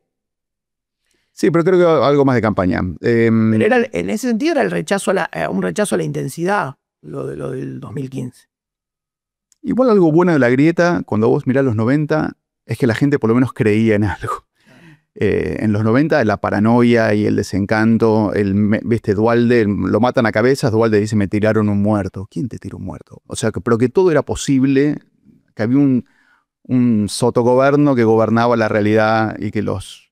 Sí, pero creo que algo más de campaña. Pero en ese sentido era un rechazo a la intensidad, lo del 2015. Igual algo bueno de la grieta, cuando vos mirás los 90, es que la gente por lo menos creía en algo. En los 90, la paranoia y el desencanto, ¿viste? Duhalde, lo matan a cabezas, Duhalde dice, me tiraron un muerto. ¿Quién te tiró un muerto? O sea, pero que todo era posible, que había un sotogobierno que gobernaba la realidad y que los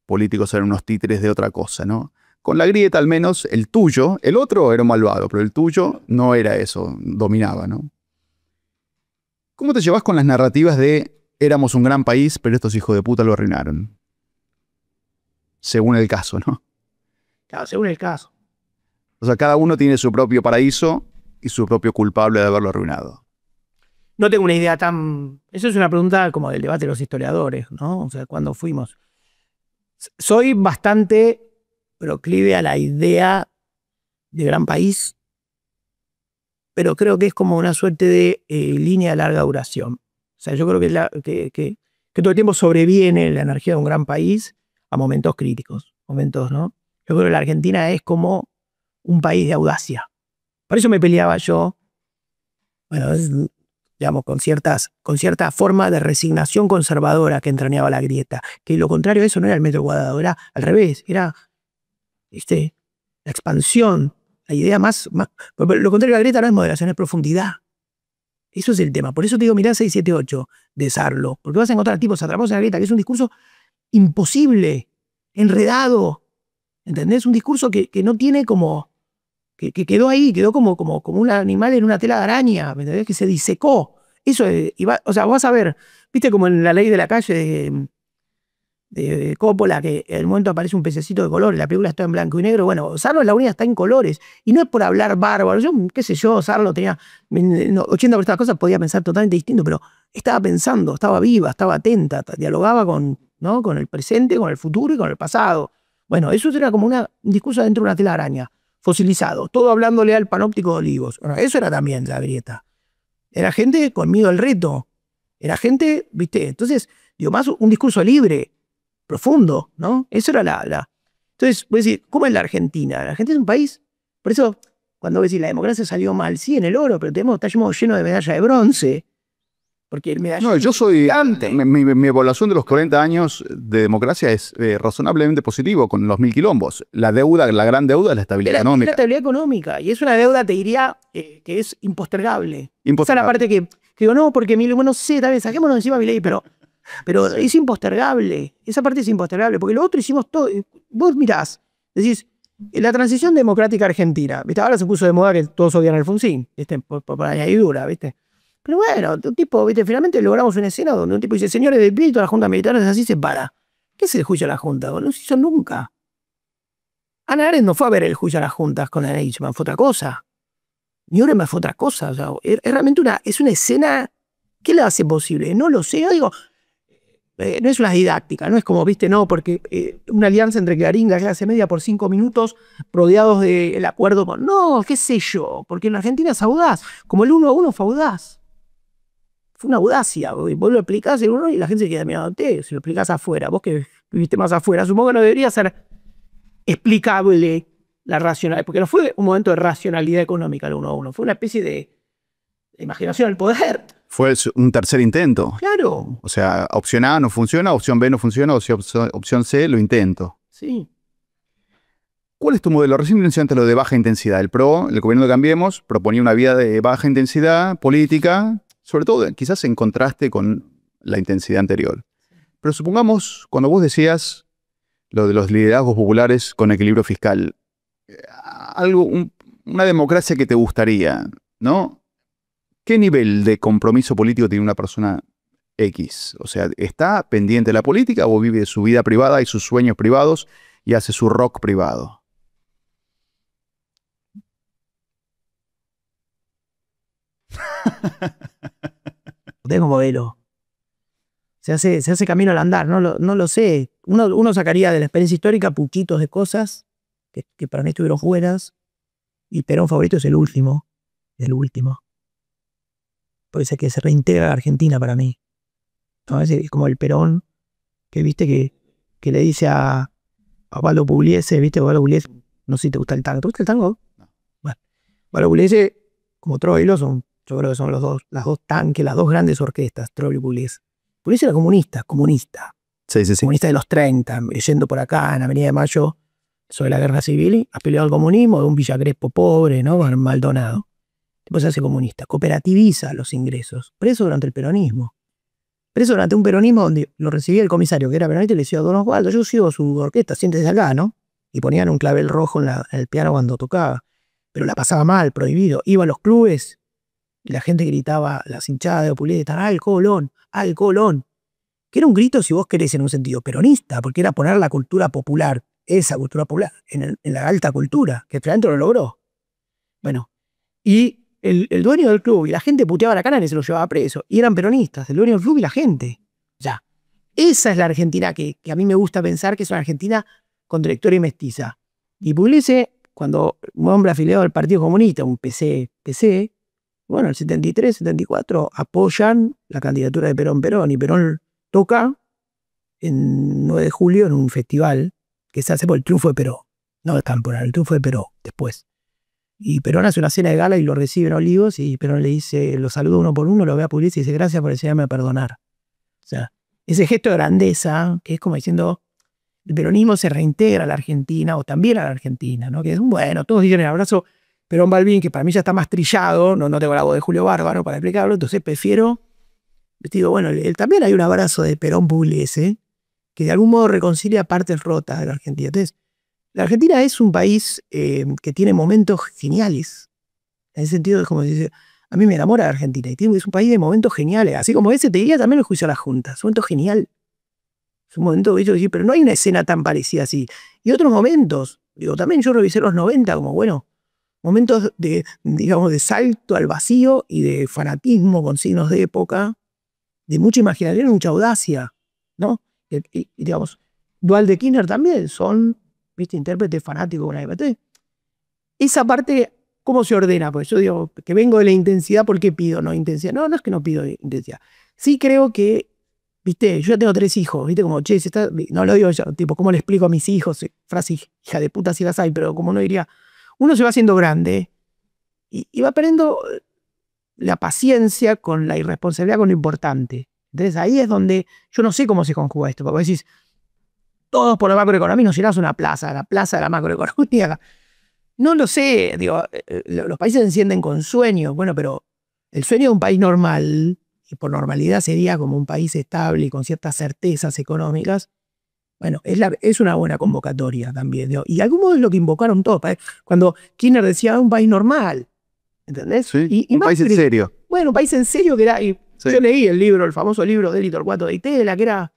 políticos eran unos títeres de otra cosa, ¿no? Con la grieta, al menos, el tuyo, el otro era un malvado, pero el tuyo no era eso, dominaba, ¿no? ¿Cómo te llevas con las narrativas de éramos un gran país, pero estos hijos de puta lo arruinaron? Según el caso, ¿no? Claro, según el caso. O sea, cada uno tiene su propio paraíso y su propio culpable de haberlo arruinado. No tengo una idea tan... Eso es una pregunta como del debate de los historiadores, ¿no? O sea, ¿cuándo fuimos? Soy bastante proclive a la idea de gran país, pero creo que es como una suerte de línea de larga duración. O sea, yo creo que todo el tiempo sobreviene la energía de un gran país a momentos críticos, momentos, ¿no? Yo creo que la Argentina es como un país de audacia. Por eso me peleaba yo, bueno, digamos, con cierta forma de resignación conservadora que entrañaba la grieta. Que lo contrario de eso no era el metro cuadrado, era al revés, era la expansión, la idea más... Lo contrario de la grieta no es moderación, es profundidad. Eso es el tema. Por eso te digo, mirá 678 de Sarlo, porque vas a encontrar tipos atrapados en la grieta, que es un discurso imposible, enredado, ¿entendés? Un discurso que no tiene como... que quedó ahí, quedó como un animal en una tela de araña, ¿me entendés? Que se disecó. Eso es, o sea, vas a ver, viste como en La ley de la calle de Coppola, que en el momento aparece un pececito de color y la película está en blanco y negro. Bueno, Sarlo en la unidad está en colores, y no es por hablar bárbaro. Yo, qué sé yo, Sarlo tenía 80% de estas cosas, podía pensar totalmente distinto, pero estaba pensando, estaba viva, estaba atenta, dialogaba ¿no? con el presente, con el futuro y con el pasado. Bueno, eso era como un discurso dentro de una tela de araña. Fosilizado, todo hablándole al panóptico de Olivos. Bueno, eso era también la grieta. Era gente con miedo al reto. Era gente, ¿viste? Entonces, digo, más un discurso libre, profundo, ¿no? Eso era Entonces, voy a decir, ¿cómo es la Argentina? La Argentina es un país, por eso, cuando voy a decir, la democracia salió mal, sí, en el oro, pero estamos llenos de medalla de bronce. Porque el medallero... No, yo soy... Mi evaluación de los 40 años de democracia es razonablemente positivo con los 1000 quilombos. La gran deuda es la estabilidad económica. La estabilidad económica. Y es una deuda, te diría, que es impostergable. Esa es la parte que digo, no, porque no sé, tal vez saquémonos encima mi ley, pero Pero es impostergable. Esa parte es impostergable, porque lo otro hicimos todo. Vos mirás, decís, la transición democrática argentina, ¿viste? Ahora se puso de moda que todos odian a Alfonsín, ¿viste? Por añadidura, ¿viste? Pero bueno, un tipo, ¿viste? Finalmente logramos una escena donde un tipo dice, señores del PRI, toda la Junta Militar es así, se para. ¿Qué es el juicio a la Junta? No se hizo nunca. Hannah Arendt no fue a ver el juicio a las juntas con el Eichmann, fue otra cosa. Nuremberg fue otra cosa. O sea, es realmente es una escena. ¿Qué la hace posible? No lo sé. Yo digo, no es una didáctica, no es como, viste, no, porque una alianza entre Clarín y la clase media por 5 minutos rodeados del acuerdo con. No, qué sé yo, porque en Argentina es audaz. Como el 1-1 fue audaz. Fue una audacia. Vos lo explicás el 1 y la gente se queda mirándote. Si lo explicás afuera, vos que viviste más afuera, supongo que no debería ser explicable la racionalidad, porque no fue un momento de racionalidad económica el 1-1, fue una especie de imaginación al poder. Fue un tercer intento. Claro. O sea, opción A no funciona, opción B no funciona, opción C lo intento. Sí. ¿Cuál es tu modelo? Recién mencionaste lo de baja intensidad. El PRO, el gobierno de Cambiemos, proponía una vía de baja intensidad política, sobre todo quizás en contraste con la intensidad anterior. Pero supongamos, cuando vos decías lo de los liderazgos populares con equilibrio fiscal, una democracia que te gustaría, ¿no? ¿Qué nivel de compromiso político tiene una persona X? O sea, ¿está pendiente de la política o vive su vida privada y sus sueños privados y hace su rock privado? Tengo modelo. Se hace camino al andar, no lo sé. Uno sacaría de la experiencia histórica puchitos de cosas que para mí estuvieron buenas, y Perón favorito es el último. El último. Puede ser que se reintegra a Argentina para mí. ¿No? Es como el Perón que viste que le dice a Osvaldo Pugliese, viste, Osvaldo Pugliese, no sé si te gusta el tango. ¿Te gusta el tango? No. Bueno, Osvaldo Pugliese, como Troilo, yo creo que son las dos tanques, las dos grandes orquestas, Troilo y Pugliese. Pugliese era comunista. Sí. Comunista de los 30, yendo por acá en Avenida de Mayo, sobre la guerra civil, ha peleado el comunismo, de un Villa Crespo pobre, ¿no? Maldonado. Después se hace comunista, cooperativiza los ingresos, preso durante el peronismo. Preso durante un peronismo donde lo recibía el comisario, que era peronista, y le decía, don Osvaldo, yo sigo su orquesta, siéntese acá, ¿no? Y ponían un clavel rojo en el piano cuando tocaba. Pero la pasaba mal, prohibido. Iba a los clubes y la gente gritaba, las hinchadas de Pugliese, ¡al Colón! ¡Al Colón! Que era un grito, si vos querés, en un sentido peronista, porque era poner la cultura popular, esa cultura popular, en la alta cultura, que finalmente lo logró. Bueno, y el dueño del club y la gente puteaba la cara y se lo llevaba preso. Y eran peronistas, el dueño del club y la gente. Ya. Esa es la Argentina que a mí me gusta pensar que es una Argentina con trayectoria mestiza. Y Pugliese, cuando un hombre afiliado al Partido Comunista, un PC, bueno, el 73, 74, apoyan la candidatura de Perón. Y Perón toca en 9 de julio en un festival que se hace por el triunfo de Perón. No el temporal, el triunfo de Perón, después. Y Perón hace una cena de gala y lo recibe en Olivos y Perón le dice, lo saluda uno por uno, lo ve a Pugliese y dice, gracias por enseñarme a perdonar. O sea, ese gesto de grandeza, que es como diciendo, el peronismo se reintegra a la Argentina, o también a la Argentina, ¿no? Que es, bueno, todos dicen el abrazo Perón Balbín, que para mí ya está más trillado, no tengo la voz de Julio Bárbaro para explicarlo, entonces prefiero, digo, bueno, también hay un abrazo de Perón Pugliese, que de algún modo reconcilia partes rotas de la Argentina. Entonces, la Argentina es un país que tiene momentos geniales. En ese sentido, es como dice, a mí me enamora de Argentina. Y es un país de momentos geniales. Así como ese, te diría también el juicio a las juntas. Es un momento genial. Es un momento que yo decir, pero no hay una escena tan parecida así. Y otros momentos, digo, también yo revisé los 90 como, bueno, momentos de, digamos, de salto al vacío y de fanatismo con signos de época, de mucha imaginación y mucha audacia, ¿no? Y digamos, Duhalde Kirchner también son, ¿viste? Intérprete fanático con la AIPT. Esa parte, ¿cómo se ordena? Pues yo digo, que vengo de la intensidad, ¿por qué pido no intensidad? No es que no pido intensidad. Sí creo que, ¿viste? Yo ya tengo 3 hijos, ¿viste? Como, che, no lo digo yo, tipo, ¿cómo le explico a mis hijos? Frase hija de puta si las hay, pero como no diría, uno se va haciendo grande y va perdiendo la paciencia con la irresponsabilidad con lo importante. Entonces ahí es donde yo no sé cómo se conjuga esto, porque decís, todos por la macroeconomía, nos llenamos una plaza, la plaza de la macroeconomía. No lo sé, digo, los países se encienden con sueños, bueno, pero el sueño de un país normal y por normalidad sería como un país estable y con ciertas certezas económicas, bueno, es una buena convocatoria también. ¿No? Y algún modo es lo que invocaron todos. Cuando Kirchner decía un país normal, ¿entendés? Sí, Y un país en serio. Bueno, un país en serio que era... Sí. Yo leí el libro, el famoso libro de Hélio Torcuato de Itela, que era,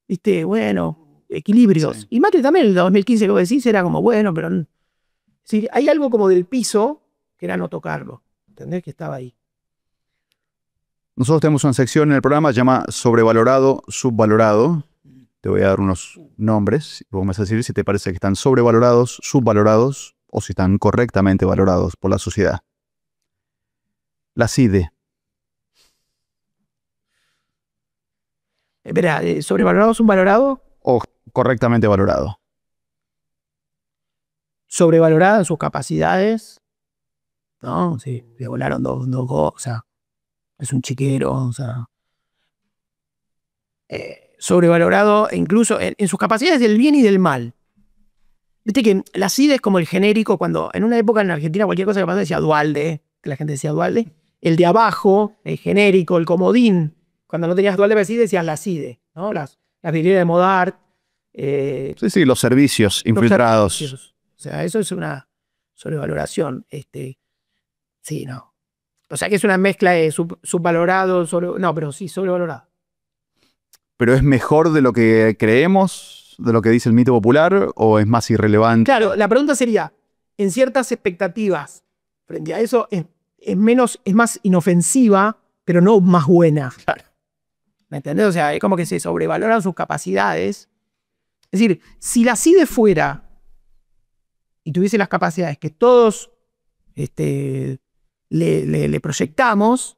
viste, bueno, equilibrios. Sí. Y Macri también, en el 2015 que vos decís, era como, bueno, pero... Sí, hay algo como del piso que era no tocarlo, ¿entendés? Que estaba ahí. Nosotros tenemos una sección en el programa que se llama sobrevalorado, subvalorado. Te voy a dar unos nombres y vos me vas a decir si te parece que están sobrevalorados, subvalorados o si están correctamente valorados por la sociedad. La CIDE. Espera, ¿sobrevalorado, subvalorado? O correctamente valorado. Sobrevalorada en sus capacidades. No, sí, le volaron dos cosas. O sea, es un chiquero, o sea. Sobrevalorado incluso en sus capacidades del bien y del mal. Viste que la CIDE es como el genérico, cuando en una época en Argentina cualquier cosa que pasaba decía Dualde, que la gente decía Dualde. El de abajo, el genérico, el comodín. Cuando no tenías Dualde para CIDE decías la CIDE, ¿no? Las vidrieras de Modart. Sí, los servicios infiltrados. Servicios. O sea, eso es una sobrevaloración. Sí, no. O sea que es una mezcla de subvalorado, no, pero sí, sobrevalorado. ¿Pero es mejor de lo que creemos, de lo que dice el mito popular, o es más irrelevante? Claro, la pregunta sería, en ciertas expectativas, frente a eso, es más inofensiva, pero no más buena. Claro. ¿Me entendés? O sea, es como que se sobrevaloran sus capacidades. Es decir, si la CIDE fuera y tuviese las capacidades que todos le proyectamos,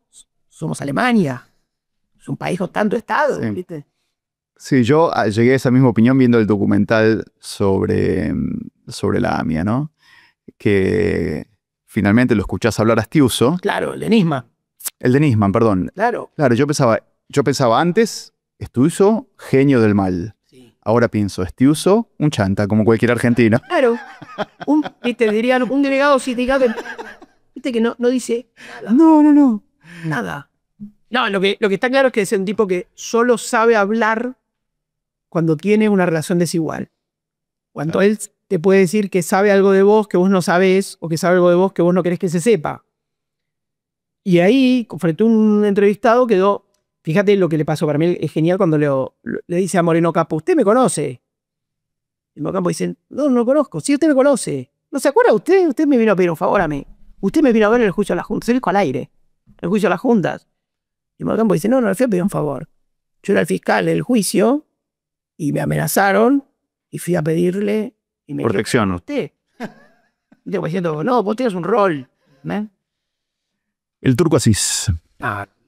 somos Alemania. Es un país con tanto Estado, Sí. ¿viste? Sí, yo llegué a esa misma opinión viendo el documental sobre la AMIA, ¿no? Que finalmente lo escuchás hablar a Stiuso. Claro, el de Nisman. El de Nisman, perdón. Claro. Claro, yo pensaba antes, Stiuso, genio del mal. Sí. Ahora pienso, Stiuso, un chanta, como cualquier argentino. Claro. ¿Viste? Dirían un delegado sindical, ¿viste? Que no dice nada. No. Nada. No, lo que está claro es que es un tipo que solo sabe hablar cuando tiene una relación desigual. Cuando Claro. él te puede decir que sabe algo de vos que vos no sabés, o que sabe algo de vos que vos no querés que se sepa. Y ahí, frente a un entrevistado, quedó. Fíjate lo que le pasó. Para mí es genial cuando le dice a Moreno Campo, ¿usted me conoce? Y Moreno Campo dice, no lo conozco. Sí, usted me conoce. ¿No se acuerda usted? Usted me vino a pedir un favor a mí. Usted me vino a ver en el juicio de las juntas. Se lo dijo al aire. El juicio de las juntas. Y Moreno Campo dice, no, le fui a pedir un favor. Yo era el fiscal del juicio y me amenazaron y fui a pedirle y me Protección. dijo, usted. Y yo diciendo, no, vos tienes un rol. ¿Eh? El Turco Asís.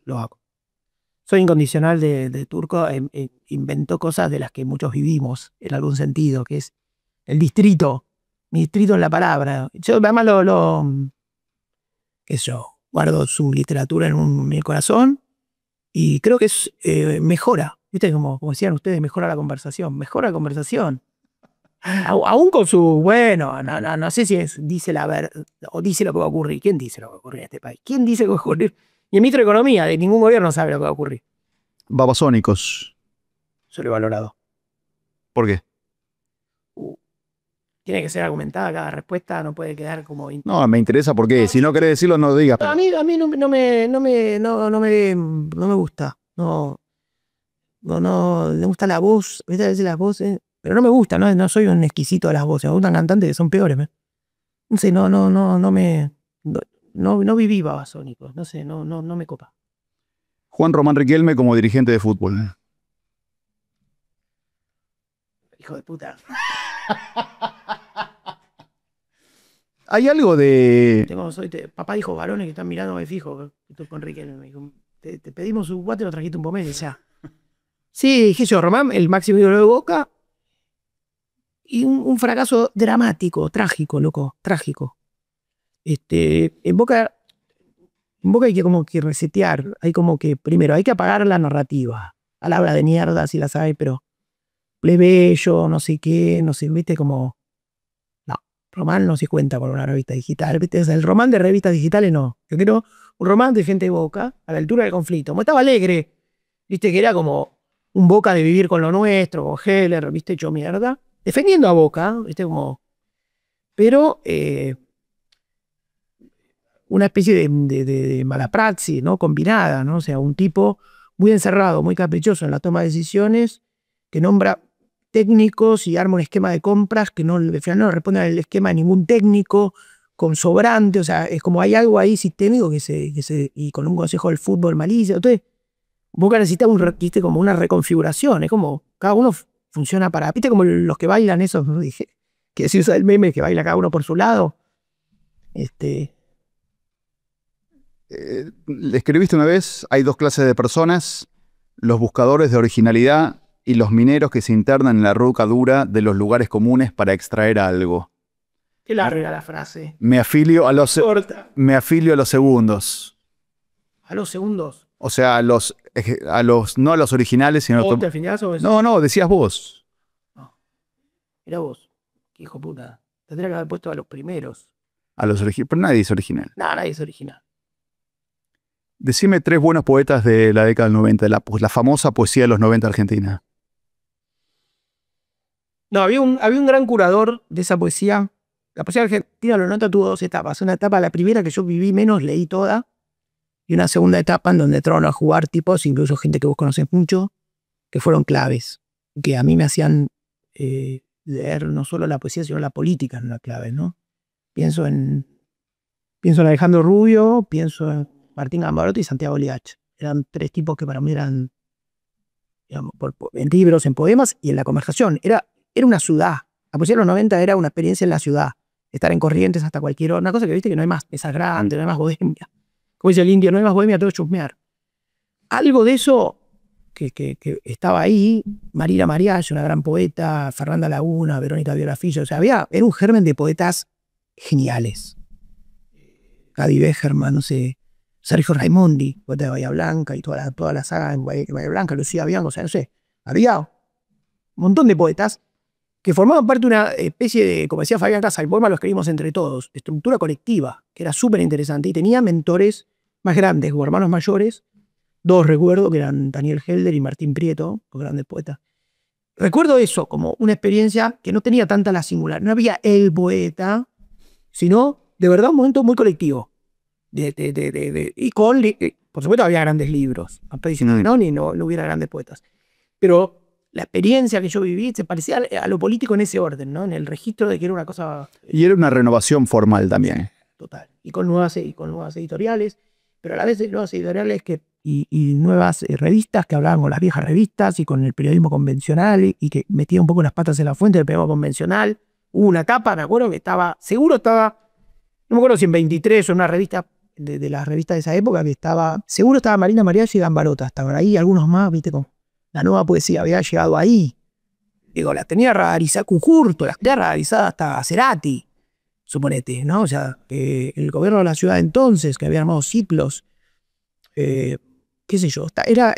Lo hago. Soy incondicional de Turco. Inventó cosas de las que muchos vivimos en algún sentido, que es el distrito. Mi distrito es la palabra. Yo además qué sé yo, guardo su literatura en mi corazón y creo que es mejora. ¿Viste? Como decían ustedes, mejora la conversación. Mejora la conversación. Aún con su, bueno, no sé si dice la verdad o dice lo que va a ocurrir. ¿Quién dice lo que va a ocurrir en este país? ¿Quién dice lo que va a ocurrir? Y el ministro de Economía, de ningún gobierno sabe lo que va a ocurrir. Babasónicos. Sobrevalorado. ¿Por qué? Tiene que ser argumentada cada respuesta, no puede quedar como... No, me interesa por qué. Si no querés decirlo, no lo digas. A mí no me gusta. No, me gusta la voz, a veces las voces, pero no me gusta, no soy un exquisito de las voces, me gustan cantantes que son peores. No sé, no viví Babasónicos, no sé, no me copa. Juan Román Riquelme como dirigente de fútbol. Hijo de puta. Hay algo de... Papá dijo varones que están mirando me fijo, estoy con Riquelme, me dijo, te pedimos un guate y lo trajiste un pomelo, o sea. Sí, dije yo, Román, el máximo ídolo de Boca, y un fracaso dramático, trágico, loco, trágico. En Boca hay que como que resetear, hay como que, primero, hay que apagar la narrativa. Palabra de mierda, si las hay, pero plebeyo, no sé qué, no sé, viste, como... No, Román no se cuenta con una revista digital, viste, o sea, el Román de revistas digitales no. Yo quiero Un romance de gente de Boca, a la altura del conflicto. Como estaba alegre, viste, que era como un Boca de vivir con lo nuestro, con Heller, viste, hecho mierda. Defendiendo a Boca, viste, como... Pero una especie de mala praxis, ¿no? Combinada, ¿no? O sea, un tipo muy encerrado, muy caprichoso en la toma de decisiones, que nombra técnicos y arma un esquema de compras que no, al final no responde al esquema de ningún técnico, con sobrante, o sea, es como hay algo ahí sistémico y con un consejo del fútbol malicia. Entonces, Boca necesita ¿viste? Como una reconfiguración, es como cada uno funciona para, viste como los que bailan esos, ¿no? Dije, que se usa el meme que baila cada uno por su lado. Le escribiste una vez, hay dos clases de personas, los buscadores de originalidad y los mineros que se internan en la roca dura de los lugares comunes para extraer algo. Qué larga la frase. Me afilio a los segundos. ¿A los segundos? O sea, no a los originales, sino... ¿Vos te afiliás o eso? No, decías vos. No. Era vos. Qué hijo puta. Tendría que haber puesto a los primeros. A los originales. Pero nadie es original. No, nadie es original. Decime 3 buenos poetas de la década del 90, la famosa poesía de los 90 argentina. No, había un gran curador de esa poesía. La poesía argentina de los 90 tuvo 2 etapas. Una etapa, la primera que yo viví menos, leí toda. Y una segunda etapa en donde entraron a jugar tipos, incluso gente que vos conocés mucho, que fueron claves. Que a mí me hacían leer no solo la poesía, sino la política en la clave, ¿no? Pienso en Alejandro Rubio, pienso en Martín Gambarato y Santiago Liach. Eran 3 tipos que para mí eran, digamos, en libros, en poemas y en la conversación. Era una ciudad. La poesía de los 90 era una experiencia en la ciudad. Estar en Corrientes hasta cualquier hora. Una cosa que viste que no hay más mesas grandes, no hay más bohemia. Como dice el indio, no hay más bohemia, todo es chusmear. Algo de eso que estaba ahí, Marina Mariach, una gran poeta, Fernanda Laguna, Verónica Violafillo, o sea, era un germen de poetas geniales. Gadi Becherman, no sé, Sergio Raimondi, poeta de Bahía Blanca y toda la saga en Bahía Blanca, Lucía Bianco, o sea, no sé, había un montón de poetas que formaban parte de una especie de, como decía Fabián Casas, el poema lo escribimos entre todos, de estructura colectiva, que era súper interesante y tenía mentores más grandes o hermanos mayores. 2 recuerdo, que eran Daniel Helder y Martín Prieto, los grandes poetas. Recuerdo eso como una experiencia que no tenía tanta la singular. No había el poeta, sino de verdad un momento muy colectivo. Y por supuesto había grandes libros. No estoy diciendo que no hubiera grandes poetas. Pero la experiencia que yo viví se parecía a lo político en ese orden, ¿no? En el registro de que era una cosa... Y era una renovación formal también. Total. Y con nuevas editoriales, pero a la vez nuevas editoriales y nuevas revistas que hablaban con las viejas revistas y con el periodismo convencional y que metía un poco las patas en la fuente del periodismo convencional. Hubo una etapa, me acuerdo que no me acuerdo si en 23 o en una revista de las revistas de esa época, seguro estaba Marina Mariach y Gambarota, estaban ahí algunos más, viste, con la nueva poesía había llegado ahí. Digo, la tenía radarizada Cujurto, la tenía radarizada hasta Cerati, suponete, ¿no? O sea, el gobierno de la ciudad entonces, que había armado ciclos, qué sé yo, esa es la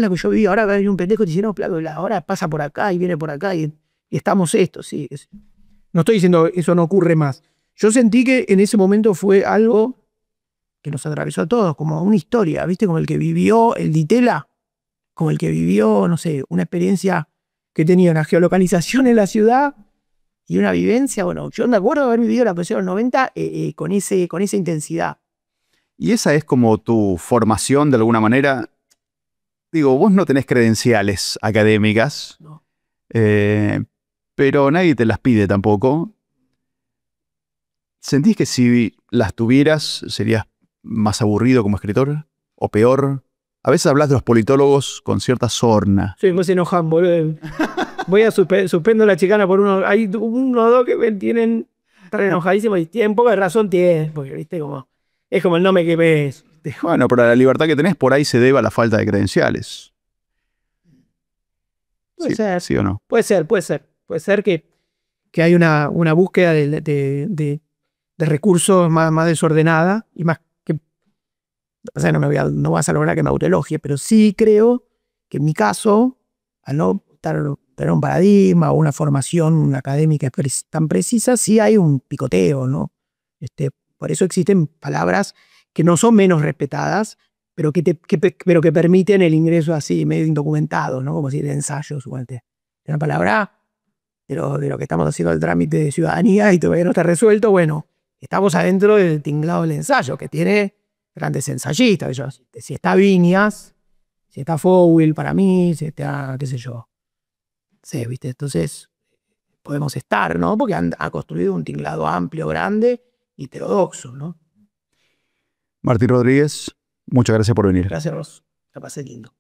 que yo viví. Ahora hay un pendejo que dice, no, claro, ahora pasa por acá y viene por acá y estamos esto, sí. No estoy diciendo eso no ocurre más. Yo sentí que en ese momento fue algo que nos atravesó a todos, como una historia, ¿viste? Como el que vivió el Ditela, como el que vivió, no sé, una experiencia que tenía una geolocalización en la ciudad y una vivencia. Bueno, yo me acuerdo de haber vivido la poesía de los 90 con esa intensidad. Y esa es como tu formación de alguna manera. Digo, vos no tenés credenciales académicas, No. pero nadie te las pide tampoco. ¿Sentís que si las tuvieras serías más aburrido como escritor? ¿O peor? A veces hablas de los politólogos con cierta sorna. Sí, me enojan, boludo. Voy a suspendo la chicana por uno. Hay uno o dos que me tienen tan enojadísimos y tienen poca razón, porque viste como... Es como el no me quemes. Bueno, pero la libertad que tenés por ahí se debe a la falta de credenciales. Puede ser. ¿Sí o no? Puede ser. Puede ser que hay una búsqueda de recursos más desordenada y más que... O sea, no vas a lograr que me autoelogie, pero sí creo que en mi caso, al no tener un paradigma o una formación académica tan precisa, sí hay un picoteo, ¿no? Por eso existen palabras que no son menos respetadas, pero que permiten el ingreso así, medio indocumentado, ¿no? Como decir ensayo, suponete. Es una palabra de lo que estamos haciendo el trámite de ciudadanía y todavía no está resuelto. Bueno, estamos adentro del tinglado del ensayo, que tiene grandes ensayistas. Si está Viñas, si está Fowell para mí, si está, qué sé yo. Sí, ¿viste? Entonces, podemos estar, ¿no? Porque ha construido un tinglado amplio, grande y heterodoxo, ¿no? Martín Rodríguez, muchas gracias por venir. Gracias, Ross. La pasé lindo.